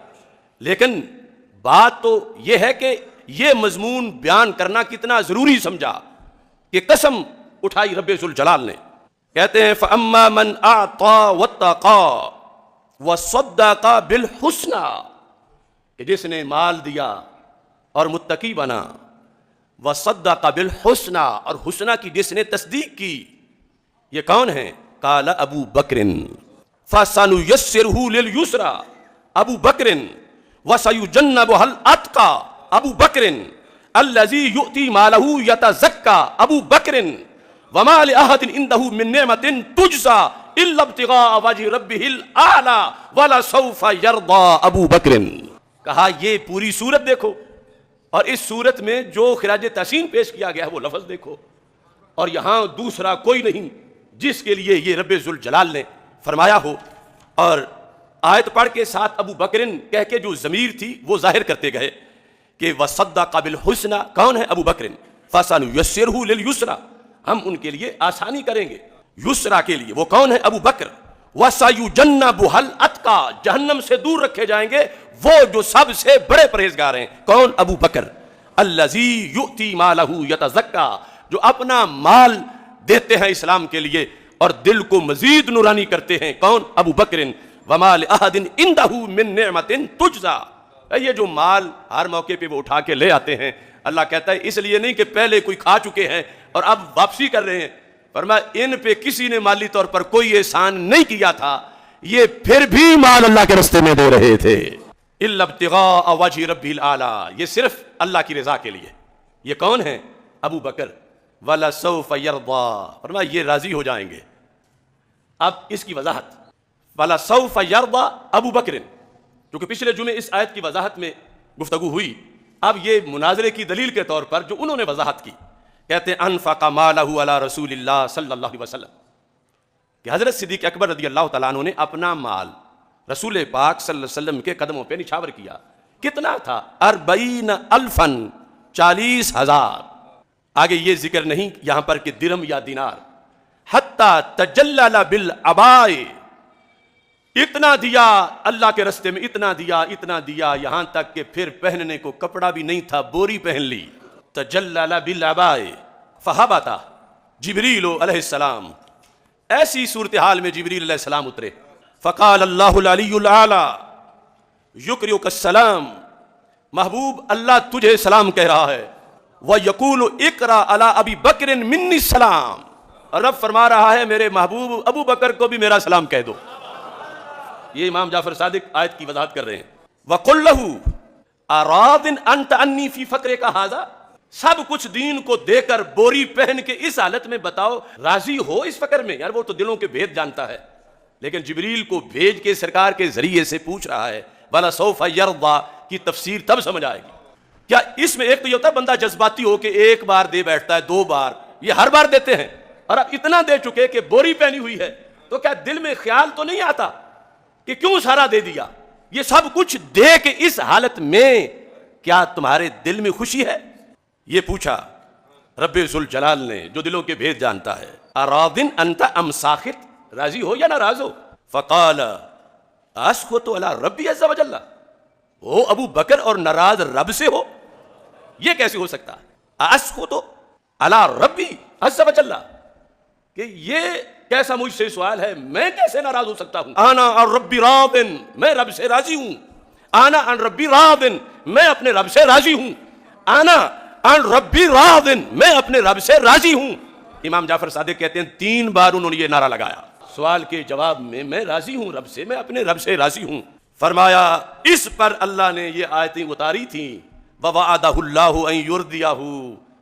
لیکن بات تو یہ ہے کہ یہ مضمون بیان کرنا کتنا ضروری سمجھا کہ قسم اٹھائی رب ذوالجلال نے۔ کہتے ہیں فَأَمَّا مَنْ أَعْطَى وَاتَّقَى وَصَدَّقَ بِالْحُسْنَى، کہ جس نے مال دیا اور متقی بنا، وَصَدَّقَ بِالْحُسْنَى، اور حسنہ کی جس نے تصدیق کی، یہ کون ہیں؟ قال ابو بکر فَسَنُيَسِّرُهُ لِلْيُسْرَى، ابو بکر وَسَيُجَنَّبُهَا الْأَتْقَى، ابو بکر الذي يؤتي ماله يتزكى، ابو بکر وما لأحد عنده من نعمة تجزى إلا ابتغاء وجه ربه الأعلى ولسوف يرضى، ابو بکر۔ کہا یہ پوری صورت دیکھو، اور اس صورت میں جو خراج تحسین پیش کیا گیا ہے وہ لفظ دیکھو، اور یہاں دوسرا کوئی نہیں جس کے لیے یہ رب ذوالجلال نے فرمایا ہو۔ اور آیت پڑھ کے ساتھ ابو بکر کہہ کے جو ضمیر تھی وہ ظاہر کرتے گئے کہ وصدق بالحسنى، کون ہے؟ ابو بکر۔ فسنيسره لليسرى، ہم ان کے لیے آسانی کریں گے یسرا کے لیے، وہ کون ہے؟ ابو بکر۔ وَسَيُجَنَّبُهَا الْأَتْقَى، جہنم سے دور رکھے جائیں گے وہ جو سب سے بڑے پرہیزگار ہیں، کون؟ ابو بکر۔ الَّذِي يُؤْتِي مَالَهُ يَتَزَكَّى، جو اپنا مال دیتے ہیں اسلام کے لیے اور دل کو مزید نورانی کرتے ہیں، کون؟ ابو بکر۔ وَمَا لِأَحَدٍ عِندَهُ مِن نِعْمَةٍ تُجْزَى، یہ جو مال ہر موقع پہ وہ اٹھا کے لے آتے ہیں، اللہ کہتا ہے اس لیے نہیں کہ پہلے کوئی کھا چکے ہیں اور اب واپسی کر رہے ہیں، فرمایا ان پہ کسی نے مالی طور پر کوئی احسان نہیں کیا تھا، یہ پھر بھی مال اللہ کے راستے میں دے رہے تھے۔ الا ابتغاء وجه ربه الاعلى، یہ صرف اللہ کی رضا کے لیے۔ یہ کون ہیں؟ ابو بکر۔ ولسوف يرضى، فرمایا یہ راضی ہو جائیں گے۔ اب اس کی وضاحت، ولسوف يرضى ابو بکر، کیونکہ پچھلے جمعے اس آیت کی وضاحت میں گفتگو ہوئی، اب یہ مناظرے کی دلیل کے طور پر جو انہوں نے وضاحت کی، کہتے ہیں انفق مالہ علی رسول اللہ صلی اللہ علیہ وسلم، کہ حضرت صدیق اکبر رضی اللہ تعالیٰ عنہ نے اپنا مال رسول پاک صلی اللہ علیہ وسلم کے قدموں پہ نچھاور کیا۔ کتنا تھا؟ 40,000، 40,000۔ آگے یہ ذکر نہیں یہاں پر کہ درم یا دینار، حتی تجلل بالعباء، اتنا دیا اللہ کے رستے میں، اتنا دیا یہاں تک کہ پھر پہننے کو کپڑا بھی نہیں تھا، بوری پہن لی. تجلل بالعباء فہبط جبریل علیہ السلام، ایسی صورتحال میں جبریل علیہ السلام اترے. فقال اللہ العلی الاعلی یقرئک السلام، محبوب اللہ تجھے سلام کہہ رہا ہے. وَيَقُولُ اقرأ علی ابی بکر منی السلام، رب فرما رہا ہے میرے محبوب ابو بکر کو بھی میرا سلام کہہ دو. یہ امام جعفر صادق آیت کی وضاحت کر رہے ہیں. وَقُلْ لَهُ أَرَاضٍ أَنْتَ أَنِّي فِي فَقْرِكَ هَذَا، سب کچھ دین کو دے کر بوری پہن کے اس حالت میں بتاؤ راضی ہو اس فقر میں؟ یار وہ تو دلوں کے بھید جانتا ہے، لیکن جبریل کو بھیج کے سرکار کے ذریعے سے پوچھ رہا ہے. وَلَسَوْفَ يَرْضَىٰ کی تفسیر تب سمجھ آئے گی. کیا اس میں ایک تو یہ ہوتا ہے بندہ جذباتی ہو کہ ایک بار دے بیٹھتا ہے، 2 بار، یہ ہر بار دیتے ہیں، اور اب اتنا دے چکے کہ بوری پہنی ہوئی ہے، تو کیا دل میں خیال تو نہیں آتا کہ کیوں سارا دے دیا؟ یہ سب کچھ دے کے اس حالت میں کیا تمہارے دل میں خوشی ہے؟ یہ پوچھا رب ذوالجلال نے جو دلوں کے بھید جانتا ہے. اراضٍ انت ام ساخط، راضی ہو یا ناراض ہو؟ فقال اسخط علی ربی عز وجل، وہ ابو بکر اور ناراض رب سے ہو؟ یہ کیسے ہو سکتا ہے؟ اسخط علی ربی عز وجل، کہ یہ کیسا مجھ سے سوال ہے، میں کیسے ناراض ہو سکتا ہوں؟ انا عن ربی راض، میں رب سے راضی ہوں. انا عن ربی راض، میں اپنے رب سے راضی ہوں. انا عن ربی راض، میں اپنے رب سے راضی ہوں. امام جعفر صادق کہتے ہیں 3 بار انہوں نے یہ نعرہ لگایا سوال کے جواب میں راضی ہوں رب سے، میں اپنے رب سے راضی ہوں. فرمایا اس پر اللہ نے یہ آیتیں اتاری تھیں. وَوَعَدَهُ اللَّهُ أَن يُرْضِيَهُ،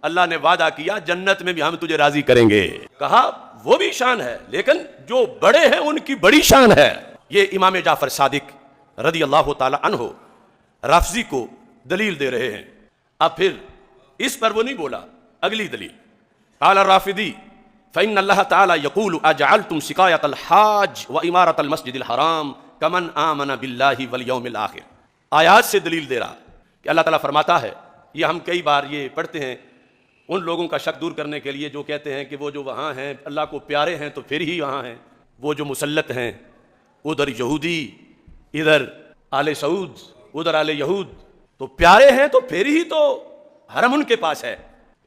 اللہ نے وعدہ کیا جنت میں بھی ہم تجھے راضی کریں گے. کہا وہ بھی شان ہے لیکن جو بڑے ہیں ان کی بڑی شان ہے. یہ امام جعفر صادق رضی اللہ تعالی عنہ رافضی کو دلیل دے رہے ہیں. اب پھر اس پر وہ نہیں بولا، اگلی دلیل قال الرافضی فإن اللہ تعالی یقول اجعلتم سقایۃ الحاج وامارۃ المسجد الحرام کمن آمن باللہ والیوم الآخر. آیات سے دلیل دے رہا کہ اللہ تعالیٰ فرماتا ہے، یہ ہم کئی بار یہ پڑھتے ہیں ان لوگوں کا شک دور کرنے کے لیے جو کہتے ہیں کہ وہ جو وہاں ہیں اللہ کو پیارے ہیں تو پھر ہی وہاں ہیں، وہ جو مسلط ہیں ادھر یہودی ادھر آل سعود ادھر آل یہود، تو پیارے ہیں تو پھر ہی تو حرم ان کے پاس ہے،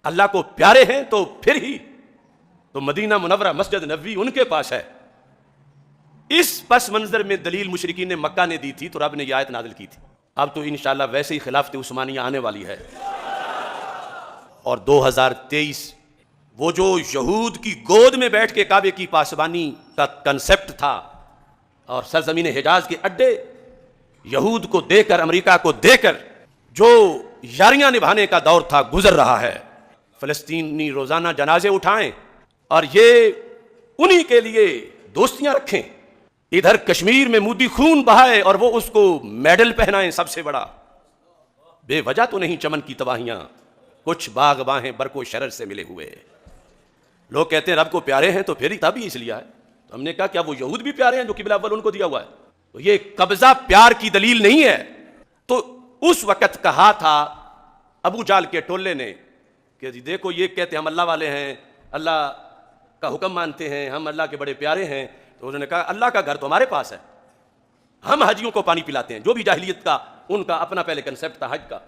اللہ کو پیارے ہیں تو پھر ہی تو مدینہ منورہ مسجد نبوی ان کے پاس ہے. اس پس منظر میں دلیل مشرکین مکہ نے دی تھی تو رب نے یہ آیت نازل کی تھی. اب تو انشاءاللہ ویسے ہی خلافت عثمانیہ آنے والی ہے، اور 2023 وہ جو یہود کی گود میں بیٹھ کے کعبے کی پاسبانی کا کنسپٹ تھا اور سرزمین حجاز کے اڈے یہود کو دے کر، امریکہ کو دے کر جو یاریاں نبھانے کا دور تھا گزر رہا ہے. فلسطینی روزانہ جنازے اٹھائیں اور یہ انہی کے لیے دوستیاں رکھیں، ادھر کشمیر میں مودی خون بہائے اور وہ اس کو میڈل پہنائیں. سب سے بڑا بے وجہ تو نہیں چمن کی تباہیاں، کچھ باغ باہیں برق و شرر سے ملے ہوئے. لوگ کہتے ہیں رب کو پیارے ہیں تو پھر ہی تب ہی اس لیے ہے. تو ہم نے کہا کیا وہ یہود بھی پیارے ہیں جو قبلہ اول ان کو دیا ہوا ہے؟ تو یہ قبضہ پیار کی دلیل نہیں ہے. تو اس وقت کہا تھا ابو جال کے ٹولے نے کہ دیکھو یہ کہتے ہیں ہم اللہ والے ہیں، اللہ کا حکم مانتے ہیں، ہم اللہ کے بڑے پیارے ہیں. تو انہوں نے کہا اللہ کا گھر تو ہمارے پاس ہے، ہم حاجیوں کو پانی پلاتے ہیں. جو بھی جاہلیت کا ان کا اپنا پہلے کنسپٹ تھا حج کا.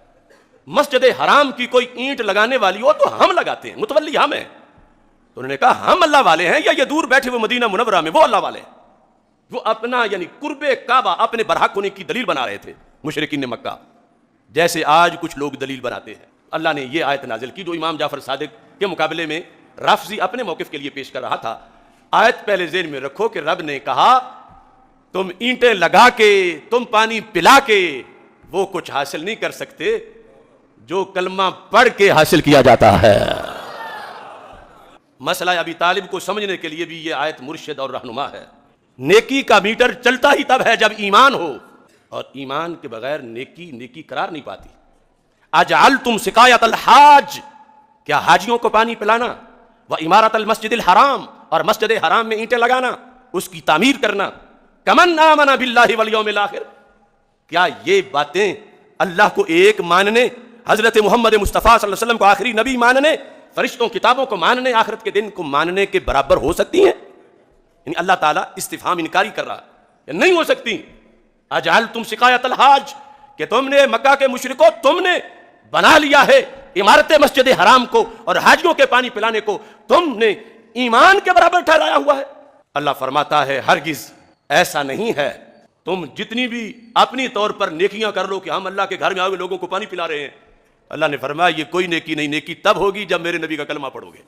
مسجد حرام کی کوئی اینٹ لگانے والی ہو تو ہم لگاتے ہیں، متولی ہم ہیں. تو انہوں نے کہا ہم اللہ والے ہیں یا یہ دور بیٹھے ہوئے مدینہ منورہ میں وہ اللہ والے ہیں؟ وہ اپنا یعنی قرب کعبہ اپنے برحق ہونے کی دلیل بنا رہے تھے مشرکین مکہ، جیسے آج کچھ لوگ دلیل بناتے ہیں. اللہ نے یہ آیت نازل کی جو امام جعفر صادق کے مقابلے میں رافضی اپنے موقف کے لیے پیش کر رہا تھا. آیت پہلے ذہن میں رکھو کہ رب نے کہا تم اینٹیں لگا کے، تم پانی پلا کے وہ کچھ حاصل نہیں کر سکتے جو کلمہ پڑھ کے حاصل کیا جاتا ہے. مسئلہ ابی طالب کو سمجھنے کے لیے بھی یہ آیت مرشد اور رہنما ہے. نیکی کا میٹر چلتا ہی تب ہے جب ایمان ہو، اور ایمان کے بغیر نیکی قرار نہیں پاتی. اجعلتم سقایۃ الحاج، کیا حاجیوں کو پانی پلانا، وامارۃ المسجد الحرام، اور مسجد حرام میں اینٹیں لگانا، اس کی تعمیر کرنا، کمن آمن باللہ والیوم الآخر، کیا یہ باتیں اللہ کو ایک ماننے، حضرت محمد مصطفیٰ صلی اللہ علیہ وسلم کو آخری نبی ماننے، فرشتوں کتابوں کو ماننے, آخرت کے دن کو ماننے کے برابر ہو سکتی ہیں؟ یعنی اللہ تعالیٰ استفہام انکاری کر رہا ہے, نہیں ہو سکتی. اجعلتم سقایۃ الحاج, کہ تم نے مکہ کے مشرکوں تم نے بنا لیا ہے عمارت مسجد حرام کو اور حاجیوں کے پانی پلانے کو تم نے ایمان کے برابر ٹھہرایا ہوا ہے. اللہ فرماتا ہے ہرگز ایسا نہیں ہے, تم جتنی بھی اپنی طور پر نیکیاں کر لو کہ ہم اللہ کے گھر میں آئے ہوئے لوگوں کو پانی پلا رہے ہیں, اللہ نے فرمایا یہ کوئی نیکی نہیں, نیکی تب ہوگی جب میرے نبی کا کلمہ پڑھو گے.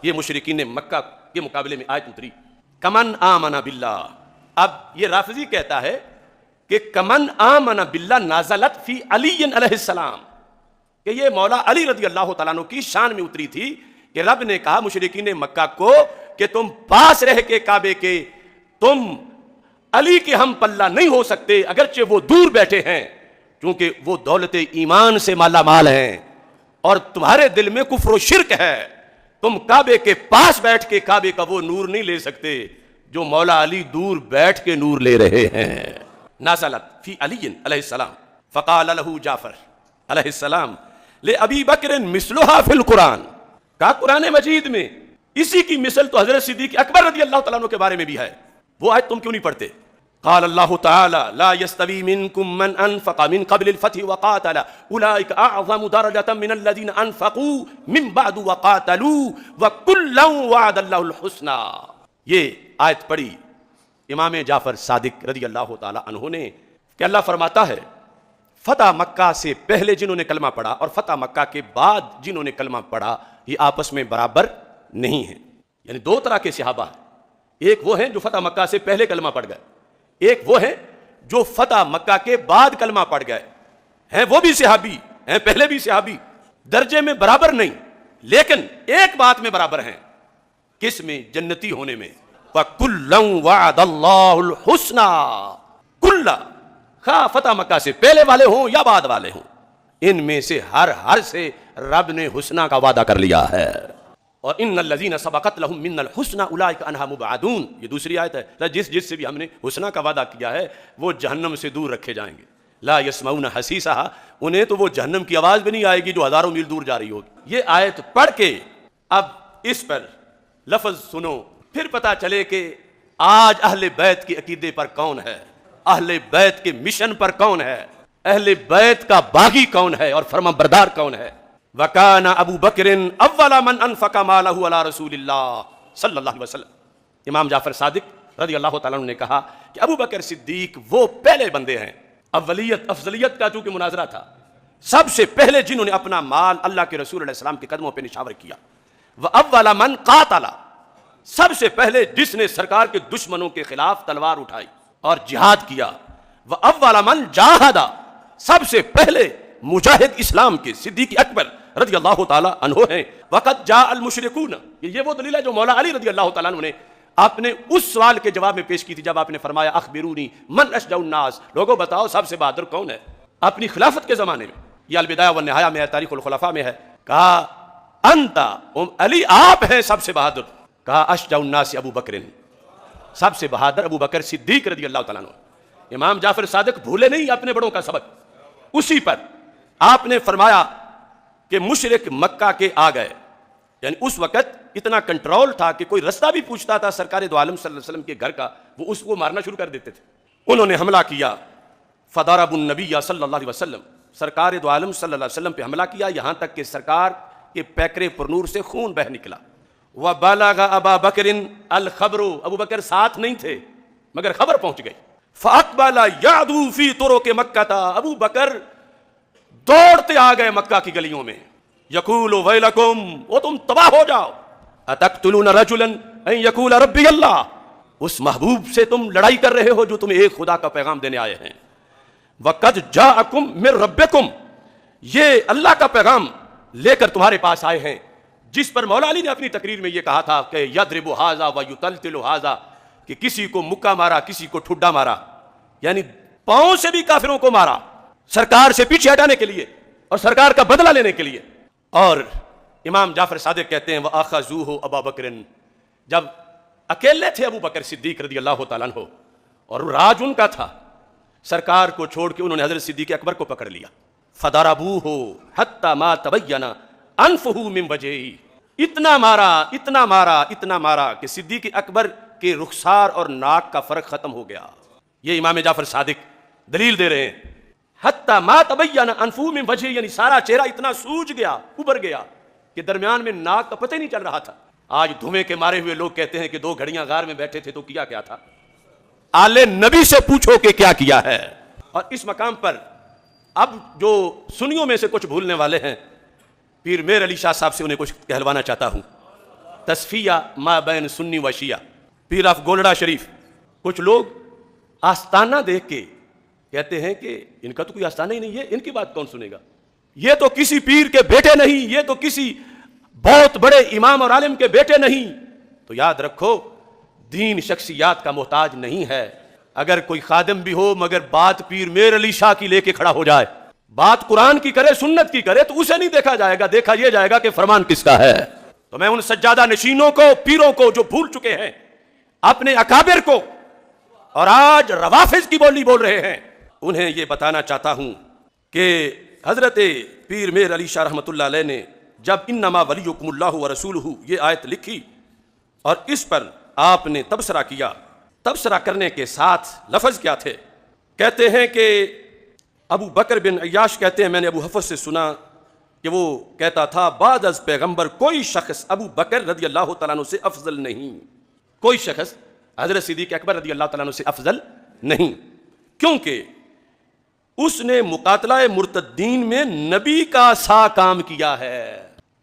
یہ مشرکین مکہ کے مقابلے میں آیت اتری. کمن آمن باللہ, اب یہ رافضی کہتا ہے کہ کمن آمن باللہ نازلت فی علی علیہ السلام, کہ یہ مولا علی رضی اللہ تعالیٰ عنہ کی شان میں اتری تھی کہ رب نے کہا مشرکین مکہ کو کہ تم پاس رہ کے کعبے کے تم علی کے ہم پلہ نہیں ہو سکتے, اگرچہ وہ دور بیٹھے ہیں, کیونکہ وہ دولت ایمان سے مالا مال ہیں اور تمہارے دل میں کفر و شرک ہے. تم کعبے کے پاس بیٹھ کے کعبے کا وہ نور نہیں لے سکتے جو مولا علی دور بیٹھ کے نور لے رہے ہیں. نازلت فی علی علیہ السلام فقال له جعفر علیہ السلام لأبی بکر مثلها فی القرآن, کہا قرآن مجید میں اسی کی مثل تو حضرت صدیق اکبر رضی اللہ تعالیٰ عنہ کے بارے میں بھی ہے, وہ آیت تم کیوں نہیں پڑھتے؟ قال اللہ تعالی لا يستوی منکم من انفق من قبل الفتح وقاتل اولئک اعظم درجة من الذین انفقوا من بعد وقاتلوا وکلا وعد اللہ الحسنى. یہ آیت پڑھی امام جعفر صادق رضی اللہ تعالی عنہ نے کہ اللہ فرماتا ہے فتح مکہ سے پہلے جنہوں نے کلمہ پڑھا اور فتح مکہ کے بعد جنہوں نے کلمہ پڑھا یہ آپس میں برابر نہیں ہیں. یعنی دو طرح کے صحابہ ہیں, ایک وہ ہیں جو فتح مکہ سے پہلے کلمہ پڑھ گئے, ایک وہ ہیں جو فتح مکہ کے بعد کلمہ پڑھ گئے ہیں. وہ بھی صحابی ہیں, پہلے بھی صحابی, درجے میں برابر نہیں لیکن ایک بات میں برابر ہیں, کس میں؟ جنتی ہونے میں. وَكُلًّا وَعَدَ اللَّهُ الْحُسْنَى, کُلّا, خواہ فتح مکہ سے پہلے والے ہوں یا بعد والے ہوں, ان میں سے ہر سے رب نے حسنہ کا وعدہ کر لیا ہے. اور ان الذین سبقت لهم منا الحسنى اولئک عنہا مبعدون, یہ دوسری آیت ہے. جس سے بھی ہم نے حسنہ کا وعدہ کیا ہے وہ جہنم سے دور رکھے جائیں گے. لا یسمعون حسیسها, انہیں تو وہ جہنم کی آواز بھی نہیں آئے گی جو ہزاروں میل دور جا رہی ہوگی. یہ آیت پڑھ کے اب اس پر لفظ سنو, پھر پتا چلے کہ آج اہل بیت کے عقیدے پر کون ہے, اہل بیت کے مشن پر کون ہے, اہل بیت کا باغی کون ہے اور فرما بردار کون ہے. وَكَانَ أَبُو بَكْرٍ أَوَّلَ مَنْ أَنْفَقَ مَالَهُ عَلَى رَسُولِ اللَّهِ صلی اللہ علیہ وسلم. امام جعفر صادق رضی اللہ تعالیٰ عنہ نے کہا کہ ابو بکر صدیق وہ پہلے بندے ہیں, اولیت افضلیت کا چونکہ مناظرہ تھا, سب سے پہلے جنہوں نے اپنا مال اللہ کے رسول علیہ السلام کے قدموں پہ نشاور کیا. وَأَوَّلَ مَنْ قَاتَلَ, سب سے پہلے جس نے سرکار کے دشمنوں کے خلاف تلوار اٹھائی اور جہاد کیا. وَأَوَّلَ مَنْ جَاهَدَ, سب سے پہلے مجاہد اسلام کے صدیق اکبر رضی اللہ تعالیٰ عنہ ہیں. وقت جاء المشرکون, یہ وہ دلیل ہے جو مولا علی رضی اللہ تعالیٰ عنہ نے آپ نے اس سوال کے جواب میں پیش کی تھی جب آپ نے فرمایا اخبرونی من اشجع الناس, لوگوں بتاؤ سب سے بہادر کون ہے اپنی خلافت کے زمانے میں. یہ البدایہ والنہایہ میں ہے, تاریخ الخلفاء میں ہے. کہا انت علی, آپ ہیں سب سے بہادر. کہا اشجع الناس ابو بکر, سب سے بہادر ابو بکر صدیق رضی اللہ تعالیٰ عنہ. امام جعفر صادق بھولے نہیں اپنے بڑوں کا سبق. اسی پر آپ نے فرمایا کہ مشرک مکہ کے آ گئے, یعنی اس وقت اتنا کنٹرول تھا کہ کوئی رستہ بھی پوچھتا تھا سرکار دو عالم صلی اللہ علیہ وسلم کے گھر کا, وہ اس کو مارنا شروع کر دیتے تھے. انہوں نے حملہ کیا, فضربوا النبی صلی اللہ علیہ وسلم, سرکار دو عالم صلی اللہ علیہ وسلم پہ حملہ کیا, یہاں تک کہ سرکار کے پیکرے پرنور سے خون بہ نکلا. وبلغ ابا بکر الخبر, ابو بکر ساتھ نہیں تھے مگر خبر پہنچ گئی. فاقبل یعدو فی طرق مکہ, ابو بکر دوڑتے آ گئے مکہ کی گلیوں میں. یقول ویلکم, وہ تم تباہ ہو جاؤ. اتقتلون رجلا ان یقول ربی اللہ, اس محبوب سے تم لڑائی کر رہے ہو جو تمہیں ایک خدا کا پیغام دینے آئے ہیں. وقد جاءکم من ربکم, یہ اللہ کا پیغام لے کر تمہارے پاس آئے ہیں, جس پر مولا علی نے اپنی تقریر میں یہ کہا تھا کہ یضرب ھذا ویطلطل ھذا, کہ کسی کو مکہ مارا کسی کو ٹھڈا مارا, یعنی پاؤں سے بھی کافروں کو مارا سرکار سے پیچھے ہٹانے کے لیے اور سرکار کا بدلہ لینے کے لیے. اور امام جعفر صادق کہتے ہیں وَأَخَذُوهُ أَبَا بَكْرٍ, جب اکیلے تھے ابو بکر صدیق رضی اللہ تعالیٰ عنہ اور راج ان کا تھا, سرکار کو چھوڑ کے انہوں نے حضرت صدیق اکبر کو پکڑ لیا. فَضَرَبُوهُ حَتَّى مَا تَبَيَّنَ انفہو من وجہی، اتنا مارا کہ صدیق اکبر کے رخسار اور ناک کا فرق ختم ہو گیا. یہ امام جعفر صادق دلیل دے رہے ہیں. حتی ما تبین انفہو من وجہی، یعنی سارا چہرہ اتنا سوج گیا، ابھر گیا کہ درمیان میں ناک کا پتہ ہی نہیں چل رہا تھا. آج دھویں کے مارے ہوئے لوگ کہتے ہیں کہ 2 گھڑیاں غار میں بیٹھے تھے تو کیا کیا تھا. آل نبی سے پوچھو کہ کیا کیا ہے. اور اس مقام پر اب جو سنیوں میں سے کچھ بھولنے والے ہیں، پیر میر علی شاہ صاحب سے انہیں کچھ کہلوانا چاہتا ہوں. تصفیہ ما بین سنی و شیعہ، پیر آف گولڑا شریف. کچھ لوگ آستانہ دیکھ کے کہتے ہیں کہ ان کا تو کوئی آستانہ ہی نہیں ہے، ان کی بات کون سنے گا، یہ تو کسی پیر کے بیٹے نہیں، یہ تو کسی بہت بڑے امام اور عالم کے بیٹے نہیں. تو یاد رکھو دین شخصیات کا محتاج نہیں ہے. اگر کوئی خادم بھی ہو مگر بات پیر میر علی شاہ کی لے کے کھڑا ہو جائے، بات قرآن کی کرے، سنت کی کرے، تو اسے نہیں دیکھا جائے گا، دیکھا یہ جائے گا کہ فرمان کس کا ہے. تو میں ان سجادہ نشینوں کو، پیروں کو جو بھول چکے ہیں اپنے اکابر کو اور آج روافض کی بولی بول رہے ہیں، انہیں یہ بتانا چاہتا ہوں کہ حضرت پیر میر علی شاہ رحمۃ اللہ علیہ نے جب انما ولیکم اللہ ورسولہ یہ آیت لکھی اور اس پر آپ نے تبصرہ کیا، تبصرہ کرنے کے ساتھ لفظ کیا تھے؟ کہتے ہیں کہ ابو بکر بن عیاش کہتے ہیں میں نے ابو حفص سے سنا کہ وہ کہتا تھا بعد از پیغمبر کوئی شخص ابو بکر رضی اللہ تعالیٰ عنہ سے افضل نہیں، کوئی شخص حضرت صدیق اکبر رضی اللہ تعالیٰ عنہ سے افضل نہیں، کیونکہ اس نے مقاتلہ مرتدین میں نبی کا سا کام کیا ہے.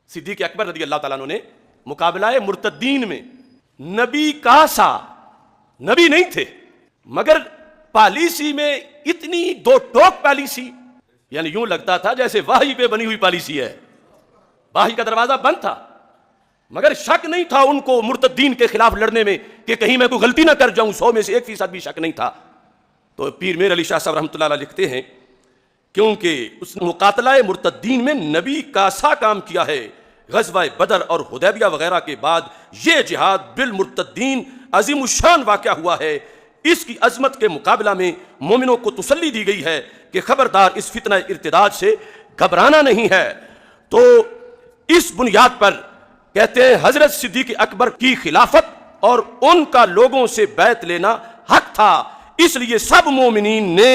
صدیق اکبر رضی اللہ تعالیٰ عنہ نے مقابلہ مرتدین میں نبی کا سا، نبی نہیں تھے مگر پالیسی میں اتنی 2 ٹوک پالیسی، یعنی یوں لگتا تھا جیسے واہی پہ بنی ہوئی پالیسی ہے، واہی کا دروازہ بند تھا مگر شک نہیں تھا ان کو مرتدین کے خلاف لڑنے میں کہ کہیں میں کوئی غلطی نہ کر جاؤں، 100 میں سے 1% بھی شک نہیں تھا. تو پیر میر علی شاہ صاحب رحمۃ اللہ علیہ لکھتے ہیں کیونکہ اس نے مقاتلہ مرتدین میں نبی کا سا کام کیا ہے. غزوہ بدر اور حدیبیہ وغیرہ کے بعد یہ جہاد بالمرتدین عظیم الشان واقعہ ہوا ہے. اس کی عظمت کے مقابلہ میں مومنوں کو تسلی دی گئی ہے کہ خبردار اس فتنہ ارتداد سے گھبرانا نہیں ہے. تو اس بنیاد پر کہتے ہیں حضرت صدیق اکبر کی خلافت اور ان کا لوگوں سے بیعت لینا حق تھا. اس لیے سب مومنین نے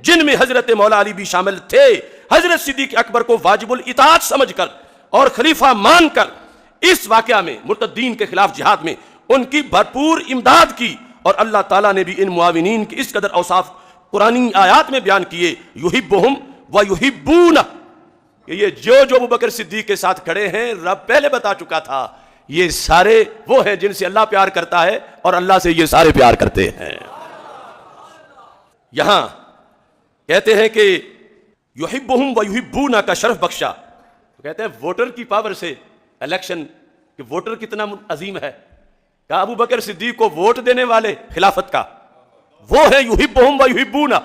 جن میں حضرت مولا علی بھی شامل تھے حضرت صدیق اکبر کو واجب الاطاعت سمجھ کر اور خلیفہ مان کر اس واقعہ میں مرتدین کے خلاف جہاد میں ان کی بھرپور امداد کی. اور اللہ تعالیٰ نے بھی ان معاونین کی اس قدر اوصاف قرآنی آیات میں بیان کیے یحبہم و یحبونہ، کہ یہ جو ابو بکر صدیق کے ساتھ کھڑے ہیں رب پہلے بتا چکا تھا یہ سارے وہ ہیں جن سے اللہ پیار کرتا ہے اور اللہ سے یہ سارے پیار کرتے ہیں. یہاں کہتے ہیں کہ یحبہم و یحبونہ کا شرف بخشا، کہتے ہیں ووٹر کی پاور سے الیکشن کہ ووٹر کتنا عظیم ہے. کہا ابو بکر صدیق کو ووٹ دینے والے خلافت کا وہ ہے یحبہم و یحبونہ.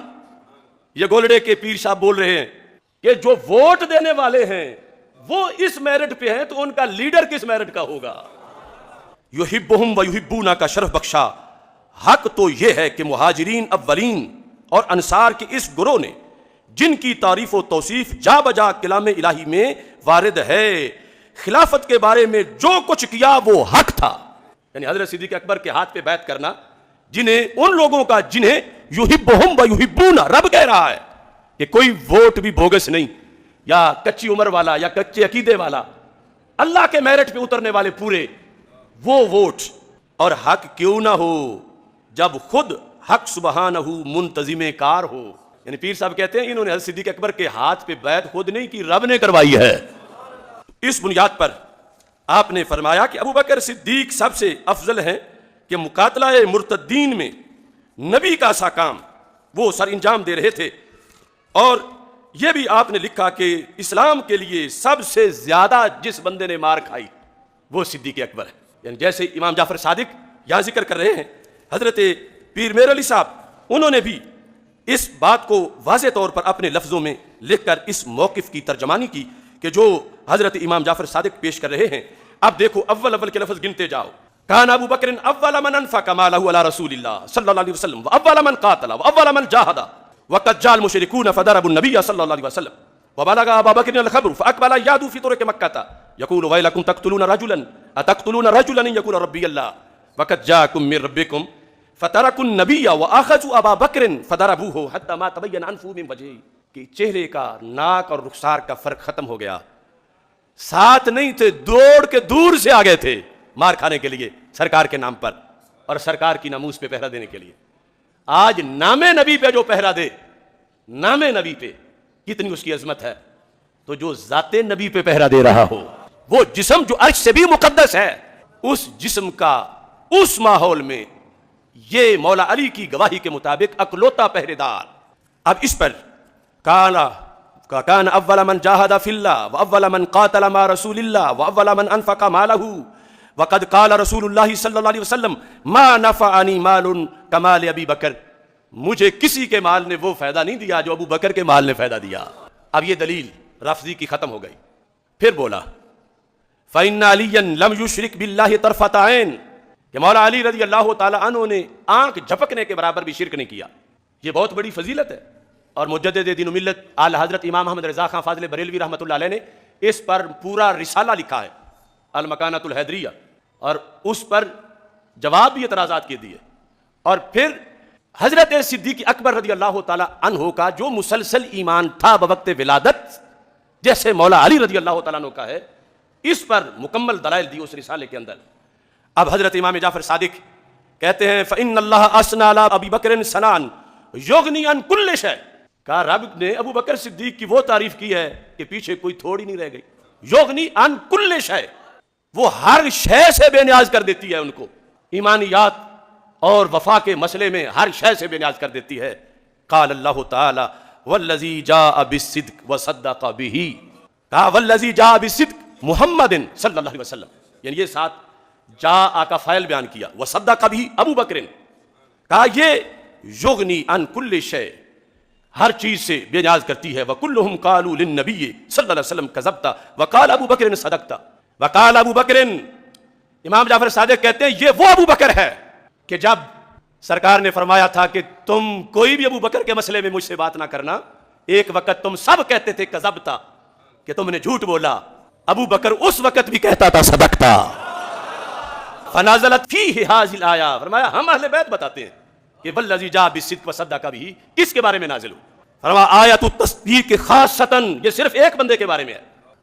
یہ گولڑے کے پیر صاحب بول رہے ہیں کہ جو ووٹ دینے والے ہیں وہ اس میرٹ پہ ہیں تو ان کا لیڈر کس میرٹ کا ہوگا. یحبہم و یحبونہ کا شرف بخشا. حق تو یہ ہے کہ مہاجرین اولین اور انصار کے اس گروہ نے جن کی تعریف و توصیف جا بجا کلام الہی میں وارد ہے خلافت کے بارے میں جو کچھ کیا وہ حق تھا. یعنی حضرت صدیق اکبر کے ہاتھ پہ بیعت کرنا جنہیں ان لوگوں کا جنہیں یحبہم و یحبونہ رب کہہ رہا ہے کہ کوئی ووٹ بھی بوگس نہیں یا کچی عمر والا یا کچے عقیدے والا، اللہ کے میرٹ پہ اترنے والے پورے وہ ووٹ. اور حق کیوں نہ ہو جب خود حق سبحانہ منتظم کار ہو. یعنی پیر صاحب کہتے ہیں انہوں نے حضرت صدیق اکبر کے ہاتھ پہ بیعت خود نہیں کی، رب نے کروائی ہے. اس بنیاد پر آپ نے فرمایا کہ ابو بکر صدیق سب سے افضل ہیں کہ مقاتلہ مرتدین میں نبی کا سا کام وہ سر انجام دے رہے تھے. اور یہ بھی آپ نے لکھا کہ اسلام کے لیے سب سے زیادہ جس بندے نے مار کھائی وہ صدیق اکبر ہے. یعنی جیسے امام جعفر صادق یہاں ذکر کر رہے ہیں، حضرت پیر میر علی صاحب انہوں نے بھی اس بات کو واضح طور پر اپنے لفظوں میں لکھ کر اس موقف کی ترجمانی کی کہ جو حضرت امام جعفر صادق پیش کر رہے ہیں. اب دیکھو اول کے لفظ گنتے جاؤ. کان ابو بکر اول من انفق مالہ علی رسول اللہ صلی اللہ علیہ وسلم واول من قاتل واول من جاہد وقد جاء المشركون فضربوا النبي صلی اللہ علیہ وسلم وبلغ ابا بکر الخبر فاقبل یادو فی طرق مکہ یقول ویلکم تقتلون رجلا اتقتلون رجلا ان یقول ربی اللہ وقد جاءکم من ربکم فترکوا النبی واخذوا ابا بکر فضربوه حتی ما تبین انفہ من وجہہ، کہ چہرے کا، ناک اور رخسار کا فرق ختم ہو گیا، ساتھ نہیں تھے، دوڑ کے دور سے آ گئے تھے مار کھانے کے لیے سرکار کے نام پر اور سرکار کی ناموس پہ پہرا دینے کے لیے۔ آج نام نبی پہ جو پہرا دے، نام نبی پہ کتنی اس کی عظمت ہے، تو جو ذات نبی پہ پہرا دے رہا ہو، وہ جسم جو عرش سے بھی مقدس ہے، اس جسم کا اس ماحول میں یہ مولا علی کی گواہی کے مطابق اکلوتا پہرے دار۔ اب اس پر کان اول من جاہد فی اللہ واول من قاتل مع رسول اللہ واول من انفق مالہ وقد قال رسول اللہ صلی اللہ علیہ وسلم ما نفعنی مال کمال ابی بکر، مجھے کسی کے مال نے وہ فائدہ نہیں دیا جو ابو بکر کے مال نے فائدہ دیا۔ اب یہ دلیل رافضی کی ختم ہو گئی۔ پھر بولا فإن علیًا لم یشرک باللہ طرفۃ عین، کہ مولا علی رضی اللہ تعالی عنہ نے آنکھ جھپکنے کے برابر بھی شرک نہیں کیا۔ یہ بہت بڑی فضیلت ہے، اور مجدد دین و ملت اعلی حضرت امام احمد رضا خان فاضل بریلوی رحمۃ اللہ علیہ نے اس پر پورا رسالہ لکھا ہے، المکانۃ الحیدریہ، اور اس پر جواب بھی اعتراضات کے دیے۔ اور پھر حضرت صدیق اکبر رضی اللہ تعالی عنہ کا جو مسلسل ایمان تھا بوقت ولادت، جیسے مولا علی رضی اللہ تعالیٰ عنہ کا ہے، اس پر مکمل دلائل دی اس رسالے کے اندر۔ اب حضرت امام جعفر صادق کہتے ہیں فإن اللہ اثنى علی ابی بکر ثناء یغنی عن کل شیء، کہا رب نے ابو بکر صدیق کی وہ تعریف کی ہے کہ پیچھے کوئی تھوڑی نہیں رہ گئی۔ یغنی عن کل شیء، وہ ہر شے سے بے نیاز کر دیتی ہے ان کو، ایمانیات اور وفا کے مسئلے میں ہر شے سے بے نیاز کر دیتی ہے۔ قال اللہ تعالی والذی جاء بالصدق وصدق بہ، کہا والذی جاء بالصدق محمد صلی اللہ علیہ وسلم، یعنی یہ ساتھ جاء کا فاعل بیان کیا، وصدق بہ ابو بکر، کہا یہ یغنی عن کل شیء، ہر چیز سے بے نیاز کرتی ہے۔ وکلہم قالوا للنبی صلی اللہ علیہ وسلم کذبت وقال ابو بکر صدقت وقال ابو بکر، امام جعفر صادق کہتے ہیں یہ وہ ابو بکر ہے کہ جب سرکار نے فرمایا تھا کہ تم کوئی بھی ابو بکر کے مسئلے میں مجھ سے بات نہ کرنا، ایک وقت تم سب کہتے تھے کذبت، کہ تم نے جھوٹ بولا، ابو بکر اس وقت بھی کہتا تھا صدقت۔ فنازلت فیہ ھذہ الآیہ، فرمایا ہم اہل بیت بتاتے ہیں کہ والذی جاء بالصدق وصدق بہ کس کے بارے میں نازل ہو، فرمایا آیت التصدیق خاصتاً، یہ صرف ایک بندے کے بارے میں ہے،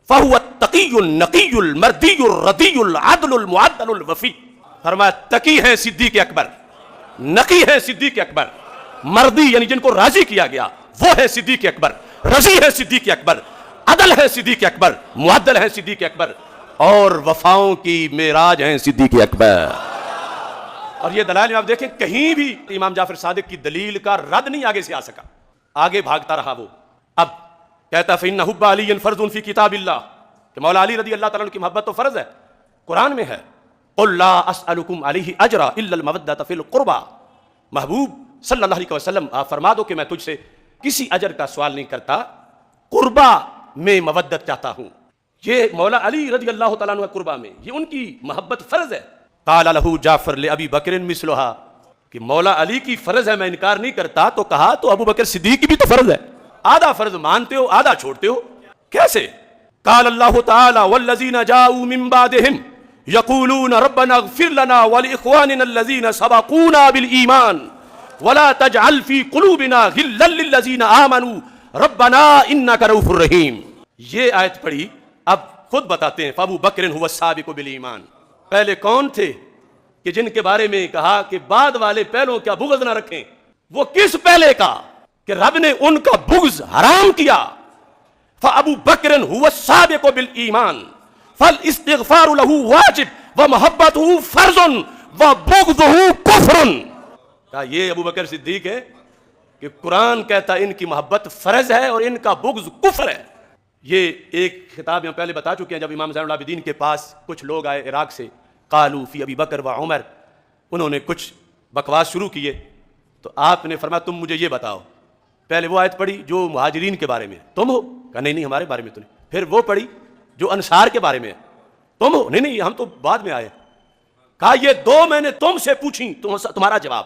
فہو التقی النقی المردی الردی العدل المعدل الوفی، فرمایا تقی ہے صدیق اکبر، نقی ہے صدیق اکبر، مردی یعنی جن کو راضی کیا گیا وہ ہے صدیق اکبر، رضی ہے صدیق اکبر، عدل ہے صدیق اکبر، معدل ہے صدیق اکبر، اور وفاؤں کی معراج ہیں صدیق اکبر۔ اور یہ دلائل میں آپ دیکھیں کہیں بھی امام جعفر صادق کی دلیل کا رد نہیں آگے سے آ سکا، آگے بھاگتا رہا وہ۔ اب کہتا فإن حب علی فرض فی کتاب اللہ، کہ مولا علی رضی اللہ تعالیٰ عنہ کی محبت تو فرض ہے، قرآن میں ہے، قل لا اسألکم علیہ اجرا الا المودۃ فی القربى، محبوب صلی اللہ علیہ وسلم آپ فرما دو کہ میں تجھ سے کسی اجر کا سوال نہیں کرتا، قربا میں مودت چاہتا ہوں۔ یہ مولا علی رضی اللہ تعالیٰ عنہ قربا میں یہ ان کی محبت فرض ہے۔ قال لہ جعفر لابی بکر مثلھا، کہ مولا علی کی فرض ہے میں انکار نہیں کرتا، تو کہا تو ابو بکر صدیق کی بھی تو فرض ہے، آدھا فرض مانتے ہو آدھا چھوڑتے ہو، کیسے؟ قال اللہ تعالی والذین جاءوا من بعدہم یقولون ربنا اغفر لنا ولاخواننا الذین سبقونا بالایمان ولا تجعل فی قلوبنا غلا للذین آمنوا ربنا انک رؤوف رحیم۔ یہ آیت پڑھی، اب خود بتاتے ہیں فابو بکر هو السابق بالایمان، پہلے کون تھے کہ جن کے بارے میں کہا کہ بعد والے پہلوں کا بغض نہ رکھیں، وہ کس پہلے کا کہ رب نے ان کا بغض حرام کیا۔ فابو بکر هو السابق بالایمان فالاستغفار له واجب ومحبته فرض وبغضه کفر، کہا یہ ابو بکر صدیق ہے کہ قرآن کہتا ان کی محبت فرض ہے اور ان کا بغض کفر ہے۔ یہ ایک خطاب میں پہلے بتا چکے ہیں، جب امام زین العابدین کے پاس کچھ لوگ آئے عراق سے، قالوا فی ابی بکر و عمر، انہوں نے کچھ بکواس شروع کیے، تو آپ نے فرمایا تم مجھے یہ بتاؤ، پہلے وہ آیت پڑھی جو مہاجرین کے بارے میں، تم ہو؟ کہا نہیں ہمارے بارے میں تو نہیں۔ پھر وہ پڑھی جو انصار کے بارے میں، تم ہو؟ نہیں ہم تو بعد میں آئے۔ کہا یہ دو میں نے تم سے پوچھی، تمہارا جواب،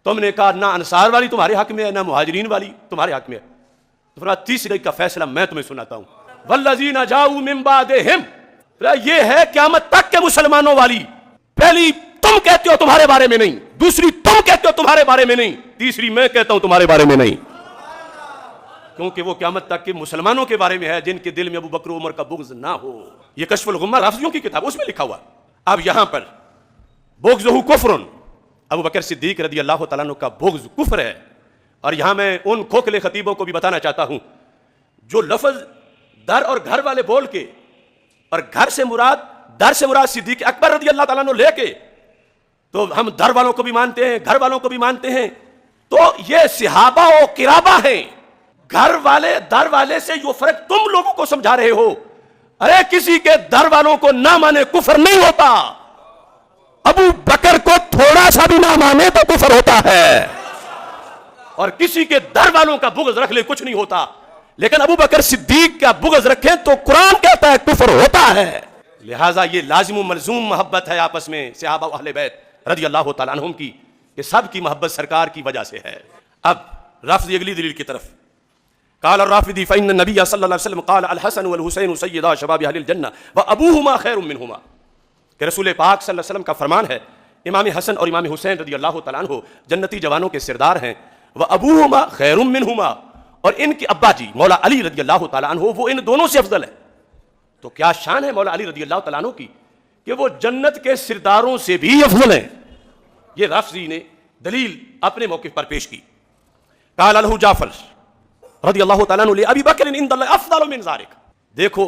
تم نے کہا نہ انصار والی تمہارے حق میں ہے نہ مہاجرین والی تمہارے حق میں ہے۔ تو فرمایا تیسری کا فیصلہ میں تمہیں سناتا ہوں، والذین جاؤوا من بعدہم، یہ ہے قیامت تک کے مسلمانوں والی، پہلی تم کہتے ہو تمہارے بارے میں نہیں، دوسری تم کہتے ہو تمہارے بارے میں نہیں، تیسری میں کہتا ہوں تمہارے بارے میں نہیں، کیونکہ وہ قیامت تک کے مسلمانوں کے بارے میں ہے جن کے دل میں ابو بکر و عمر کا بغض نہ ہو۔ یہ کشف الغمہ رافضیوں کی کتاب، اس میں لکھا ہوا۔ اب یہاں پر بغضہ کفر، ابو بکر صدیق رضی اللہ تعالیٰ عنہ کا بغض کفر ہے۔ اور یہاں میں ان کھوکھلے خطیبوں کو بھی بتانا چاہتا ہوں جو لفظ در اور گھر والے بول کے، اور در سے مراد صدیق اکبر رضی اللہ تعالیٰ عنہ لے کے، تو ہم در والوں کو بھی مانتے ہیں، گھر والوں کو بھی مانتے ہیں، تو یہ صحابہ و قرابہ ہیں۔ گھر والے در والے سے یہ فرق تم لوگوں کو سمجھا رہے ہو۔ ارے کسی کے در والوں کو نہ مانے کفر نہیں ہوتا، ابو بکر کو تھوڑا سا بھی نہ مانے تو کفر ہوتا ہے، اور کسی کے در والوں کا بغض رکھ لے کچھ نہیں ہوتا، لیکن ابو بکر صدیق کا بغض رکھیں تو قرآن کہتا ہے کفر ہوتا ہے۔ لہٰذا یہ لازم و ملزوم محبت ہے آپس میں صحابہ و اہل بیت رضی اللہ تعالیٰ عنہم کی، کہ سب کی محبت سرکار کی وجہ سے ہے۔ اب رافضی اگلی دلیل کی طرف، قال الرافضی فإن النبی صلی اللہ علیہ وسلم قال الحسن والحسین سیدا شباب اہل الجنہ وابوہما خیر منہما، کہ رسول پاک صلی اللہ علیہ وسلم کا فرمان ہے امام حسن اور امام حسین رضی اللہ تعالیٰ عنہ جنتی جوانوں کے سردار ہیں، وابوہما خیر منہما، اور ان کے ابا جی مولا علی رضی اللہ تعالیٰ عنہ وہ ان دونوں سے افضل ہے۔ تو کیا شان ہے مولا علی رضی اللہ تعالیٰ عنہ کی کہ وہ جنت کے سرداروں سے بھی افضل ہیں۔ یہ رافضی نے دلیل اپنے موقف پر پیش کی۔ قال له جعفر رضی اللہ تعالیٰ عنہ لأبی بکر عند اللہ افضل من ذلك۔ دیکھو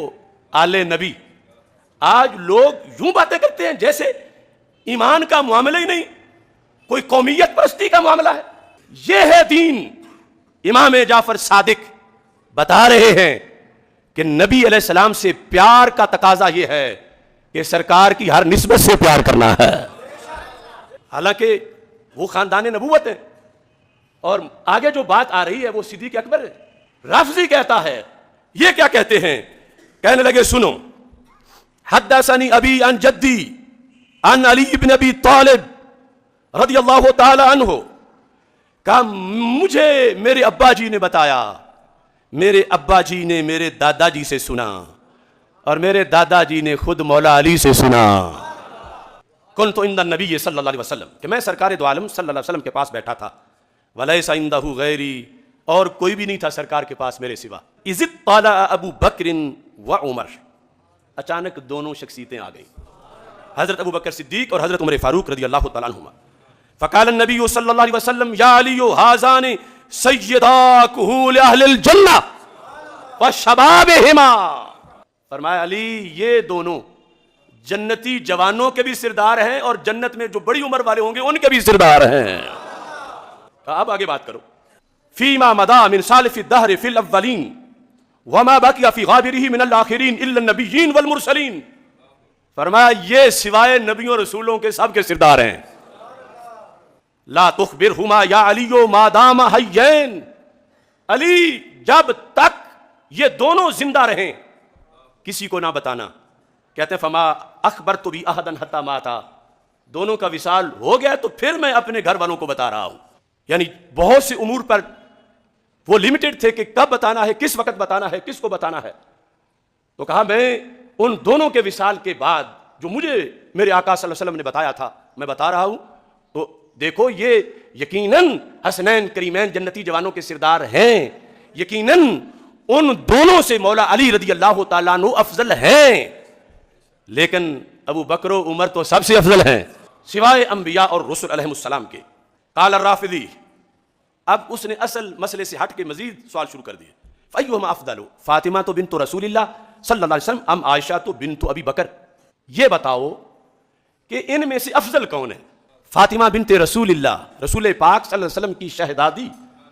آل نبی، آج لوگ یوں باتیں کرتے ہیں جیسے ایمان کا معاملہ ہی نہیں، کوئی قومیت پرستی کا معاملہ ہے۔ یہ ہے دین۔ امام جعفر صادق بتا رہے ہیں کہ نبی علیہ السلام سے پیار کا تقاضا یہ ہے کہ سرکار کی ہر نسبت سے پیار کرنا ہے، حالانکہ وہ خاندان نبوت ہے، اور آگے جو بات آ رہی ہے وہ صدیق اکبر ہے۔ رافضی کہتا ہے، یہ کیا کہتے ہیں، کہنے لگے سنو، حدثنی ابی عن جدی عن علی بن ابی طالب رضی اللہ تعالی عنہ، کہا مجھے میرے ابا جی نے بتایا، میرے ابا جی نے میرے دادا جی سے سنا، اور میرے دادا جی نے خود مولا علی سے سنا، کنت عند النبی صلی اللہ علیہ وسلم، کہ میں سرکار دو عالم صلی اللہ علیہ وسلم کے پاس بیٹھا تھا، ولیس عنہ غیری، اور کوئی بھی نہیں تھا سرکار کے پاس میرے سوا، اذ طلع ابو بکر و عمر، اچانک دونوں شخصیتیں آ گئیں، حضرت ابو بکر صدیق اور حضرت عمر فاروق رضی اللہ تعالیٰ عنہما۔ فقال النبی صلی اللہ علیہ وسلم یا علی ھذان سیدا کہول اہل الجنہ وشبابہما، فرمایا علی یہ دونوں جنتی جوانوں کے بھی سردار ہیں، اور جنت میں جو بڑی عمر والے ہوں گے ان کے بھی سردار ہیں۔ اب آگے بات کرو، فیما مضى من سالف الدہر فی الاولین وما بقی فی غابرہ من الاخرین الا النبیین والمرسلین، فرمایا یہ سوائے نبیوں رسولوں کے سب کے سردار ہیں۔ لا تخبرہما یا علی ما دام حیین، علی جب تک یہ دونوں زندہ رہیں کسی کو نہ بتانا۔ کہتے ہیں فما اخبرت بی احدا حتی ماتا، دونوں کا وصال ہو گیا تو پھر میں اپنے گھر والوں کو بتا رہا ہوں۔ یعنی بہت سے امور پر وہ لمیٹڈ تھے کہ کب بتانا ہے، کس وقت بتانا ہے، کس کو بتانا ہے، تو کہا میں ان دونوں کے وصال کے بعد جو مجھے میرے آقا صلی اللہ علیہ وسلم نے بتایا تھا میں بتا رہا ہوں۔ تو دیکھو یہ یقیناً حسنین کریمین جنتی جوانوں کے سردار ہیں، یقیناً ان دونوں سے مولا علی رضی اللہ تعالیٰ عنہ افضل ہیں، لیکن ابو بکر و عمر تو سب سے افضل ہیں سوائے انبیاء اور رسل علیہ السلام کے۔ قال الرافضی، اب اس نے اصل مسئلے سے ہٹ کے مزید سوال شروع کر دیے، فَأَيُّهُمَا أَفْضَلُ فاطمہ تو بنت رسول اللہ صلی اللہ علیہ وسلم ام عائشہ تو بنت ابی بکر، یہ بتاؤ کہ ان میں سے افضل کون ہے؟ فاطمہ بنت رسول اللہ، رسول پاک صلی اللہ علیہ وسلم کی شہزادی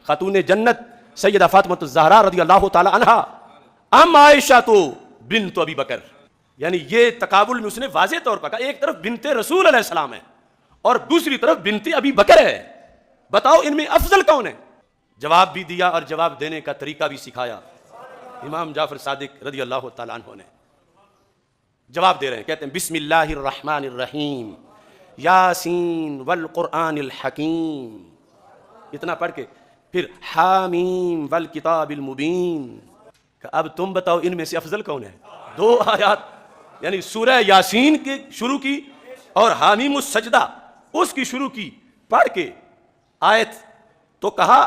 خاتون جنت سیدہ فاطمہ الزہرا رضی اللہ تعالی عنہا، ام عائشہ تو بنت ابی بکر، یعنی یہ تقابل میں اس نے واضح طور پر کہا ایک طرف بنت رسول علیہ السلام ہے اور دوسری طرف بنت ابی بکر ہے، بتاؤ ان میں افضل کون ہے؟ جواب بھی دیا اور جواب دینے کا طریقہ بھی سکھایا امام جعفر صادق رضی اللہ تعالیٰ عنہ نے۔ جواب دے رہے ہیں، کہتے ہیں بسم اللہ الرحمن الرحیم یاسین والقرآن الحکیم، اتنا پڑھ کے پھر حامیم والکتاب المبین، کہ اب تم بتاؤ ان میں سے افضل کون ہے؟ دو آیات یعنی سورہ یاسین کی شروع کی اور حامیم السجدہ اس کی شروع کی پڑھ کے آیت تو کہا،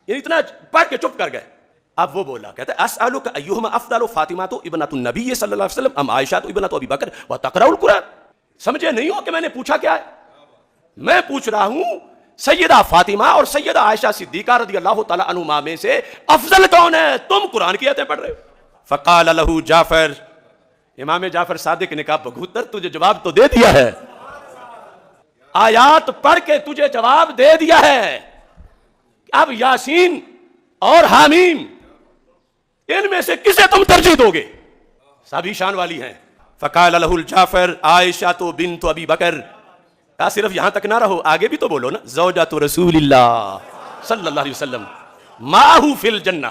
یعنی اتنا پڑھ کے چپ کر گئے. اب وہ بولا، کہتا ہے اسألک ایہما افضل فاطمہ ابنۃ النبی صلی اللہ علیہ وسلم ام عائشہ ابنۃ ابی بکر وتقرأ القرآن. سمجھے نہیں ہو کہ میں نے پوچھا کیا ہے؟ میں پوچھ رہا ہوں سیدہ فاطمہ اور سیدہ عائشہ صدیقہ رضی اللہ تعالیٰ عنہما میں سے افضل کون ہے؟ تم قرآن کی آیتیں پڑھ رہے ہو. فقال له جعفر، امام جعفر صادق نے کہا بھگوتر تجھے جواب تو دے دیا ہے، آیات پڑھ کے تجھے جواب دے دیا ہے. اب یاسین اور حامیم ان میں سے کسے تم ترجیح دو گے؟ سبھی شان والی ہیں. فقال له الجعفر عائشہ بنت ابی بکر. کہا صرف یہاں تک نہ رہو، آگے بھی تو بولو نا. زوجۃ رسول اللہ صلی اللہ علیہ وسلم معہ فی الجنہ،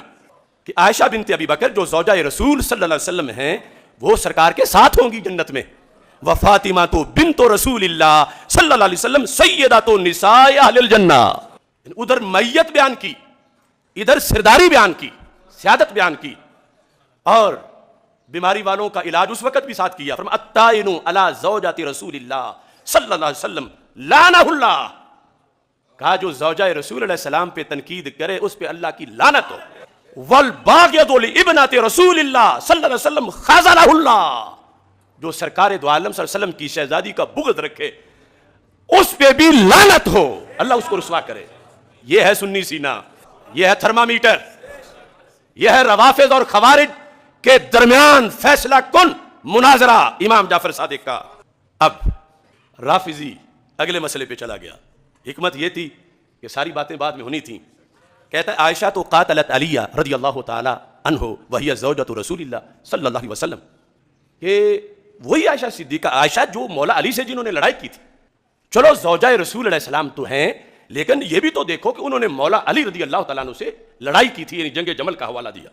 کہ عائشہ بنت ابی بکر جو زوجہ رسول صلی اللہ علیہ وسلم ہیں وہ سرکار کے ساتھ ہوں گی جنت میں. وفاطمہ بنت رسول اللہ صلی اللہ علیہ وسلم سیدۃ نساء اہل الجنہ. ادھر میت بیان کی، ادھر سرداری بیان کی، سیادت بیان کی، اور بیماری والوں کا علاج اس وقت بھی ساتھ کیا. فرمایا الطائن علی زوجۃ رسول اللہ صلی اللہ علیہ وسلم لعنہ اللہ. کہا جو زوجہ رسول علیہ السلام پہ تنقید کرے اس پہ اللہ کی لعنت ہو. والباغض لابنۃ رسول اللہ صلی اللہ علیہ وسلم خذلہ اللہ. جو سرکار دو عالم صلی اللہ علیہ وسلم کی شہزادی کا بغض رکھے اس پہ بھی لعنت ہو، اللہ اس کو رسوا کرے. یہ ہے سنی سینہ، یہ ہے تھرمامیٹر، یہ ہے روافض اور خوارج کے درمیان فیصلہ کن مناظرہ امام جعفر صادق کا. اب رافضی اگلے مسئلے پہ چلا گیا. حکمت یہ تھی کہ ساری باتیں بعد میں ہونی تھیں. کہتا ہے عائشہ تو قاتلت علیہ رضی اللہ تعالی عنہ وہی زوجۃ رسول اللہ صلی اللہ علیہ وسلم، کہ وہی عائشہ صدیقہ، عائشہ جو مولا علی سے جنہوں نے لڑائی کی تھی. چلو زوجہ رسول علیہ السلام تو ہیں، لیکن یہ بھی تو دیکھو کہ انہوں نے مولا علی رضی اللہ تعالیٰ عنہ سے لڑائی کی تھی، یعنی جنگ جمل کا حوالہ دیا.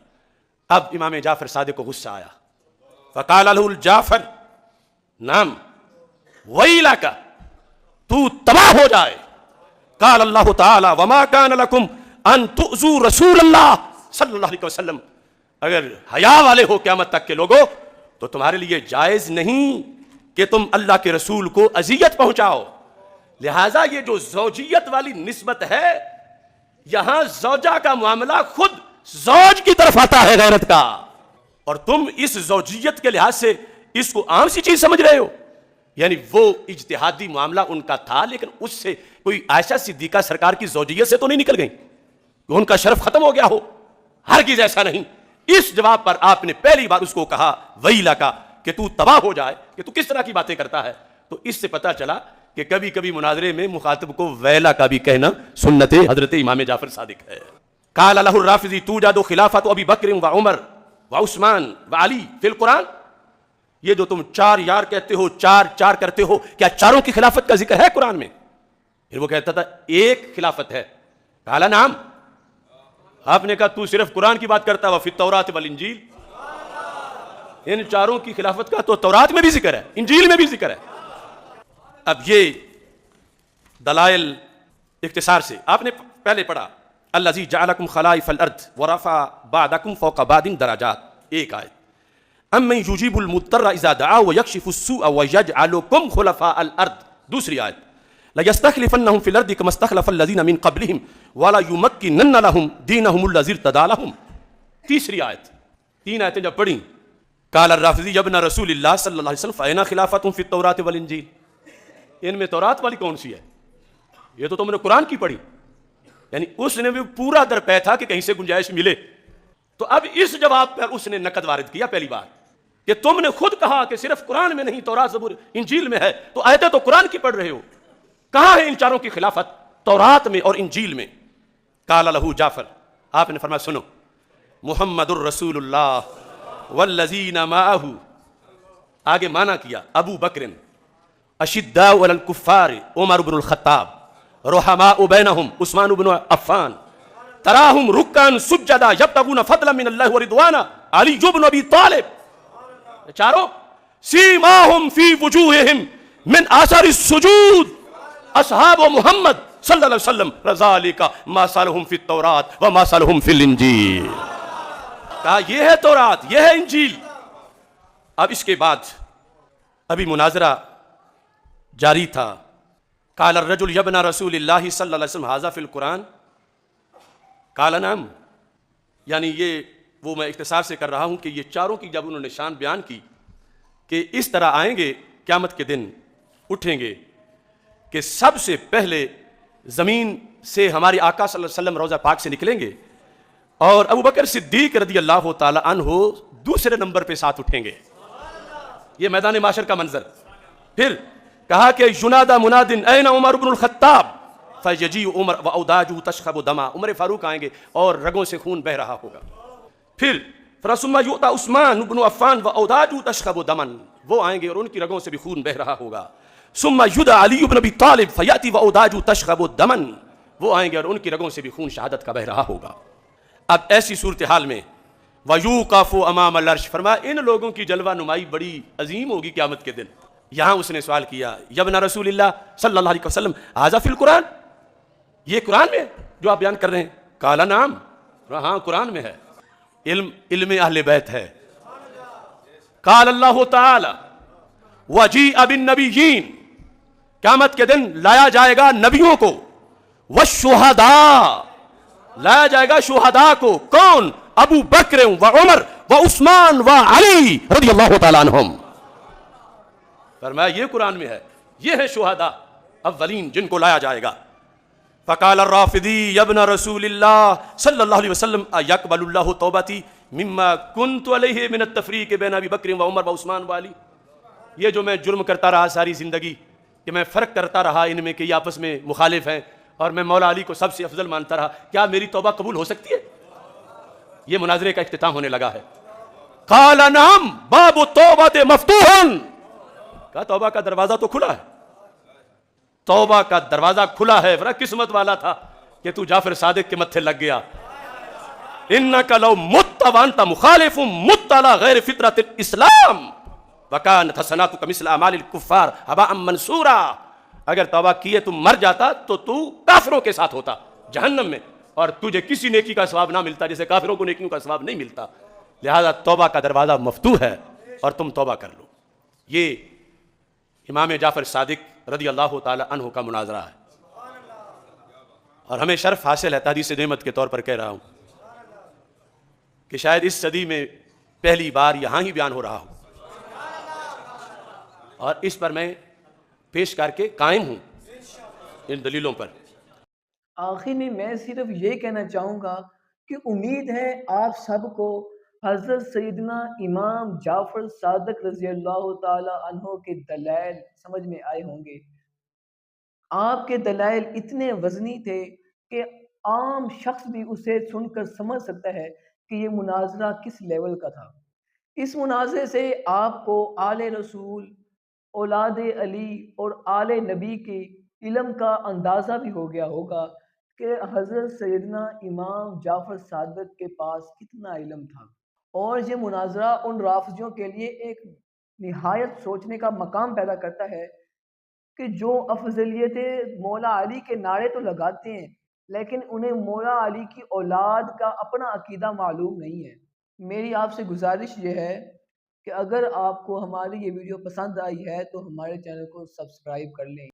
اب امام جعفر صادق کو غصہ آیا. فقال له الجعفر نعم ویلک، تو تباہ ہو جائے. قال اللہ تعالی وما كان لكم ان تؤذوا رسول اللہ صلی اللہ علیہ وسلم. اگر حیا والے ہو قیامت تک کے لوگوں تو تمہارے لیے جائز نہیں کہ تم اللہ کے رسول کو اذیت پہنچاؤ. لہٰذا یہ جو زوجیت والی نسبت ہے، یہاں زوجہ کا معاملہ خود زوج کی طرف آتا ہے غیرت کا، اور تم اس زوجیت کے لحاظ سے اس کو عام سی چیز سمجھ رہے ہو. یعنی وہ اجتہادی معاملہ ان کا تھا، لیکن اس سے کوئی عائشہ صدیقہ سرکار کی زوجیت سے تو نہیں نکل گئی کہ ان کا شرف ختم ہو گیا ہو. ہرگز ایسا نہیں. اس جواب پر آپ نے پہلی بار اس کو کہا ویلا کا، کہ تو تباہ ہو جائے، کہ تو کس طرح کی باتیں کرتا ہے. تو اس سے پتہ چلا کہ کبھی کبھی مناظرے میں مخاطب کو ویلا کا بھی کہنا سنت حضرت امام جعفر صادق ہے. قال له الرافضی توجد خلافت ابی بکر و عمر و عثمان و علی فی القرآن. یہ جو تم چار یار کہتے ہو، چار چار کرتے ہو، کیا چاروں کی خلافت کا ذکر ہے قرآن میں؟ پھر وہ کہتا تھا ایک خلافت ہے. قال نعم. آپ نے کہا تو صرف قرآن کی بات کرتا ہے، وفی التوراۃ والانجیل. ان چاروں کی خلافت کا تو تورات میں بھی ذکر ہے، انجیل میں بھی ذکر ہے. اب یہ دلائل اختصار سے آپ نے پہلے پڑھا الذی جعلکم خلائف الارض ورفع بعضکم فوق بعض درجات، ایک آیت. امن یجیب المضطر اذا دعا ویکشف السوء ویجعلکم خلفاء الارض، دوسری آیت. لَيَسْتَخْلِفَنَّهُمْ فِي الْأَرْضِ كَمَا اسْتَخْلَفَ الَّذِينَ مِنْ قَبْلِهِمْ وَلَيُمَكِّنَنَّ لَهُمْ دِينَهُمُ الَّذِي ارْتَضَىٰ لَهُمْ. تیسری آیت. تین آیتیں جب پڑھیں قال الرافضی ابن رسول اللہ صلی اللہ علیہ وسلم فَأَيْنَ خِلَافَةٌ فِي التَّوْرَاةِ وَالْإِنْجِيلِ. ان میں تورات والی کون سی ہے؟ یہ تو تم نے قرآن کی پڑھی. یعنی اس نے بھی پورا درپے تھا کہ کہیں سے گنجائش ملے. تو اب اس جواب پر اس نے نقد وارد کیا پہلی بار کہ تم نے خود کہا کہ صرف قرآن میں نہیں، تورات زبور انجیل میں ہے، تو آیتیں تو قرآن کی پڑھ رہے ہو. کہاں ہے ان چاروں کی خلافت؟ تورات میں اور انجیل میں. قال له جعفر، آپ نے فرمایا سنو، محمد الرسول اللہ والذین معہ، آگے مانا کیا ابو بکر اشداء علی الکفار عمر بن الخطاب رحماء بینہم عثمان بن عفان تراہم رکعا سجدا یبتغون فضلا من اللہ ورضوانا علی بن ابی طالب. چاروں سیماہم فی وجوہہم من آثار السجود اصحاب محمد صلی اللہ علیہ وسلم ذالک ما صالحم فی التوراۃ وما صالحم فی الانجیل. کہا یہ ہے تورات، یہ ہے انجیل. اب اس کے بعد ابھی مناظرہ جاری تھا. قال الرجل یبن رسول اللہ صلی اللہ علیہ وسلم ھذا فی القرآن قال نعم. یعنی یہ وہ میں اختصار سے کر رہا ہوں کہ یہ چاروں کی جب انہوں نے شان بیان کی کہ اس طرح آئیں گے قیامت کے دن, اٹھیں گے کہ سب سے پہلے زمین سے ہمارے آقا صلی اللہ علیہ وسلم روضہ پاک سے نکلیں گے اور ابو بکر صدیق رضی اللہ تعالی عنہ دوسرے نمبر پہ ساتھ اٹھیں گے. یہ میدان معاشر کا منظر. پھر کہا کہ ینادی مناد این عمر بن الخطاب فیجیء عمر واوداجہ تشخب دما. عمر فاروق آئیں گے اور رگوں سے خون بہہ رہا ہوگا. پھر ثم یؤتی عثمان بن عفان واوداجہ تشخب دما. وہ آئیں گے اور ان کی رگوں سے بھی خون بہہ رہا ہوگا. ثم یدعى علی بن ابی طالب فیاتی واوداجہ تشخب دما. وہ آئیں گے اور ان کی رگوں سے بھی خون شہادت کا بہہ رہا ہوگا. اب ایسی صورتحال میں وَيُوقَفُ أَمَامَ الْعَرْشِ, فرمایا ان لوگوں کی جلوہ نمائی بڑی عظیم ہوگی قیامت کے دن. یہاں اس نے سوال کیا یبن رسول اللہ صلی اللہ علیہ وسلم ھذا فی القرآن, یہ قرآن میں جو آپ بیان کر رہے ہیں؟ قال نعم, ہاں قرآن میں ہے. علم اہل بیت ہے. قال اللہ تعالی وجیء بالنبیین, قیامت کے دن لایا جائے گا نبیوں کو, والشہداء, لایا جائے گا شہداء کو. کون؟ ابو بکر و عمر و عثمان و علی رضی اللہ تعالیٰ عنہم. فرمایا یہ قرآن میں ہے, یہ ہے شہداء اولین جن کو لایا جائے گا. فقال الرافضی ابن رسول اللہ صلی اللہ علیہ وسلم یقبل اللہ توبتی مما کنت علیہ من التفریق بین ابی بکر و عمر و عثمان و علی. یہ جو میں جرم کرتا رہا ساری زندگی, کہ میں فرق کرتا رہا ان میں کہ یہ آپس میں مخالف ہیں اور میں مولا علی کو سب سے افضل مانتا رہا, کیا میری توبہ قبول ہو سکتی ہے؟ یہ مناظرے کا اختتام ہونے لگا ہے. قال نعم باب التوبۃ مفتوح, کہا توبہ کا دروازہ تو کھلا ہے, توبہ کا دروازہ کھلا ہے. بڑا قسمت والا تھا کہ تو جعفر صادق کے متھے لگ گیا. انک لو مت وانت مخالف مت علی غیر فطرۃ الاسلام وکانت حسناتک مثل اعمال الکفار ھباء منثورا. اگر توبہ کیے تم مر جاتا تو کافروں کے ساتھ ہوتا جہنم میں, اور تجھے کسی نیکی کا ثواب نہ ملتا جیسے کافروں کو نیکیوں کا ثواب نہیں ملتا. لہذا توبہ کا دروازہ مفتوح ہے اور تم توبہ کر لو. یہ امام جعفر صادق رضی اللہ تعالی عنہ کا مناظرہ ہے اور ہمیں شرف حاصل ہے, تحدیث نعمت کے طور پر کہہ رہا ہوں, کہ شاید اس صدی میں پہلی بار یہاں ہی بیان ہو رہا ہو, اور اس پر میں پیش کر کے قائم ہوں ان دلیلوں پر. آخر میں صرف یہ کہنا چاہوں گا کہ امید ہے آپ سب کو حضرت سیدنا امام جعفر صادق رضی اللہ تعالی عنہ کے دلائل سمجھ میں آئے ہوں گے. آپ کے دلائل اتنے وزنی تھے کہ عام شخص بھی اسے سن کر سمجھ سکتا ہے کہ یہ مناظرہ کس لیول کا تھا. اس مناظرے سے آپ کو آل رسول, اولاد علی اور آل نبی کے علم کا اندازہ بھی ہو گیا ہوگا کہ حضرت سیدنا امام جعفر صادق کے پاس کتنا علم تھا. اور یہ مناظرہ ان رافضیوں کے لیے ایک نہایت سوچنے کا مقام پیدا کرتا ہے کہ جو افضلیت مولا علی کے نعرے تو لگاتے ہیں لیکن انہیں مولا علی کی اولاد کا اپنا عقیدہ معلوم نہیں ہے. میری آپ سے گزارش یہ ہے کہ اگر آپ کو ہماری یہ ویڈیو پسند آئی ہے تو ہمارے چینل کو سبسکرائب کر لیں.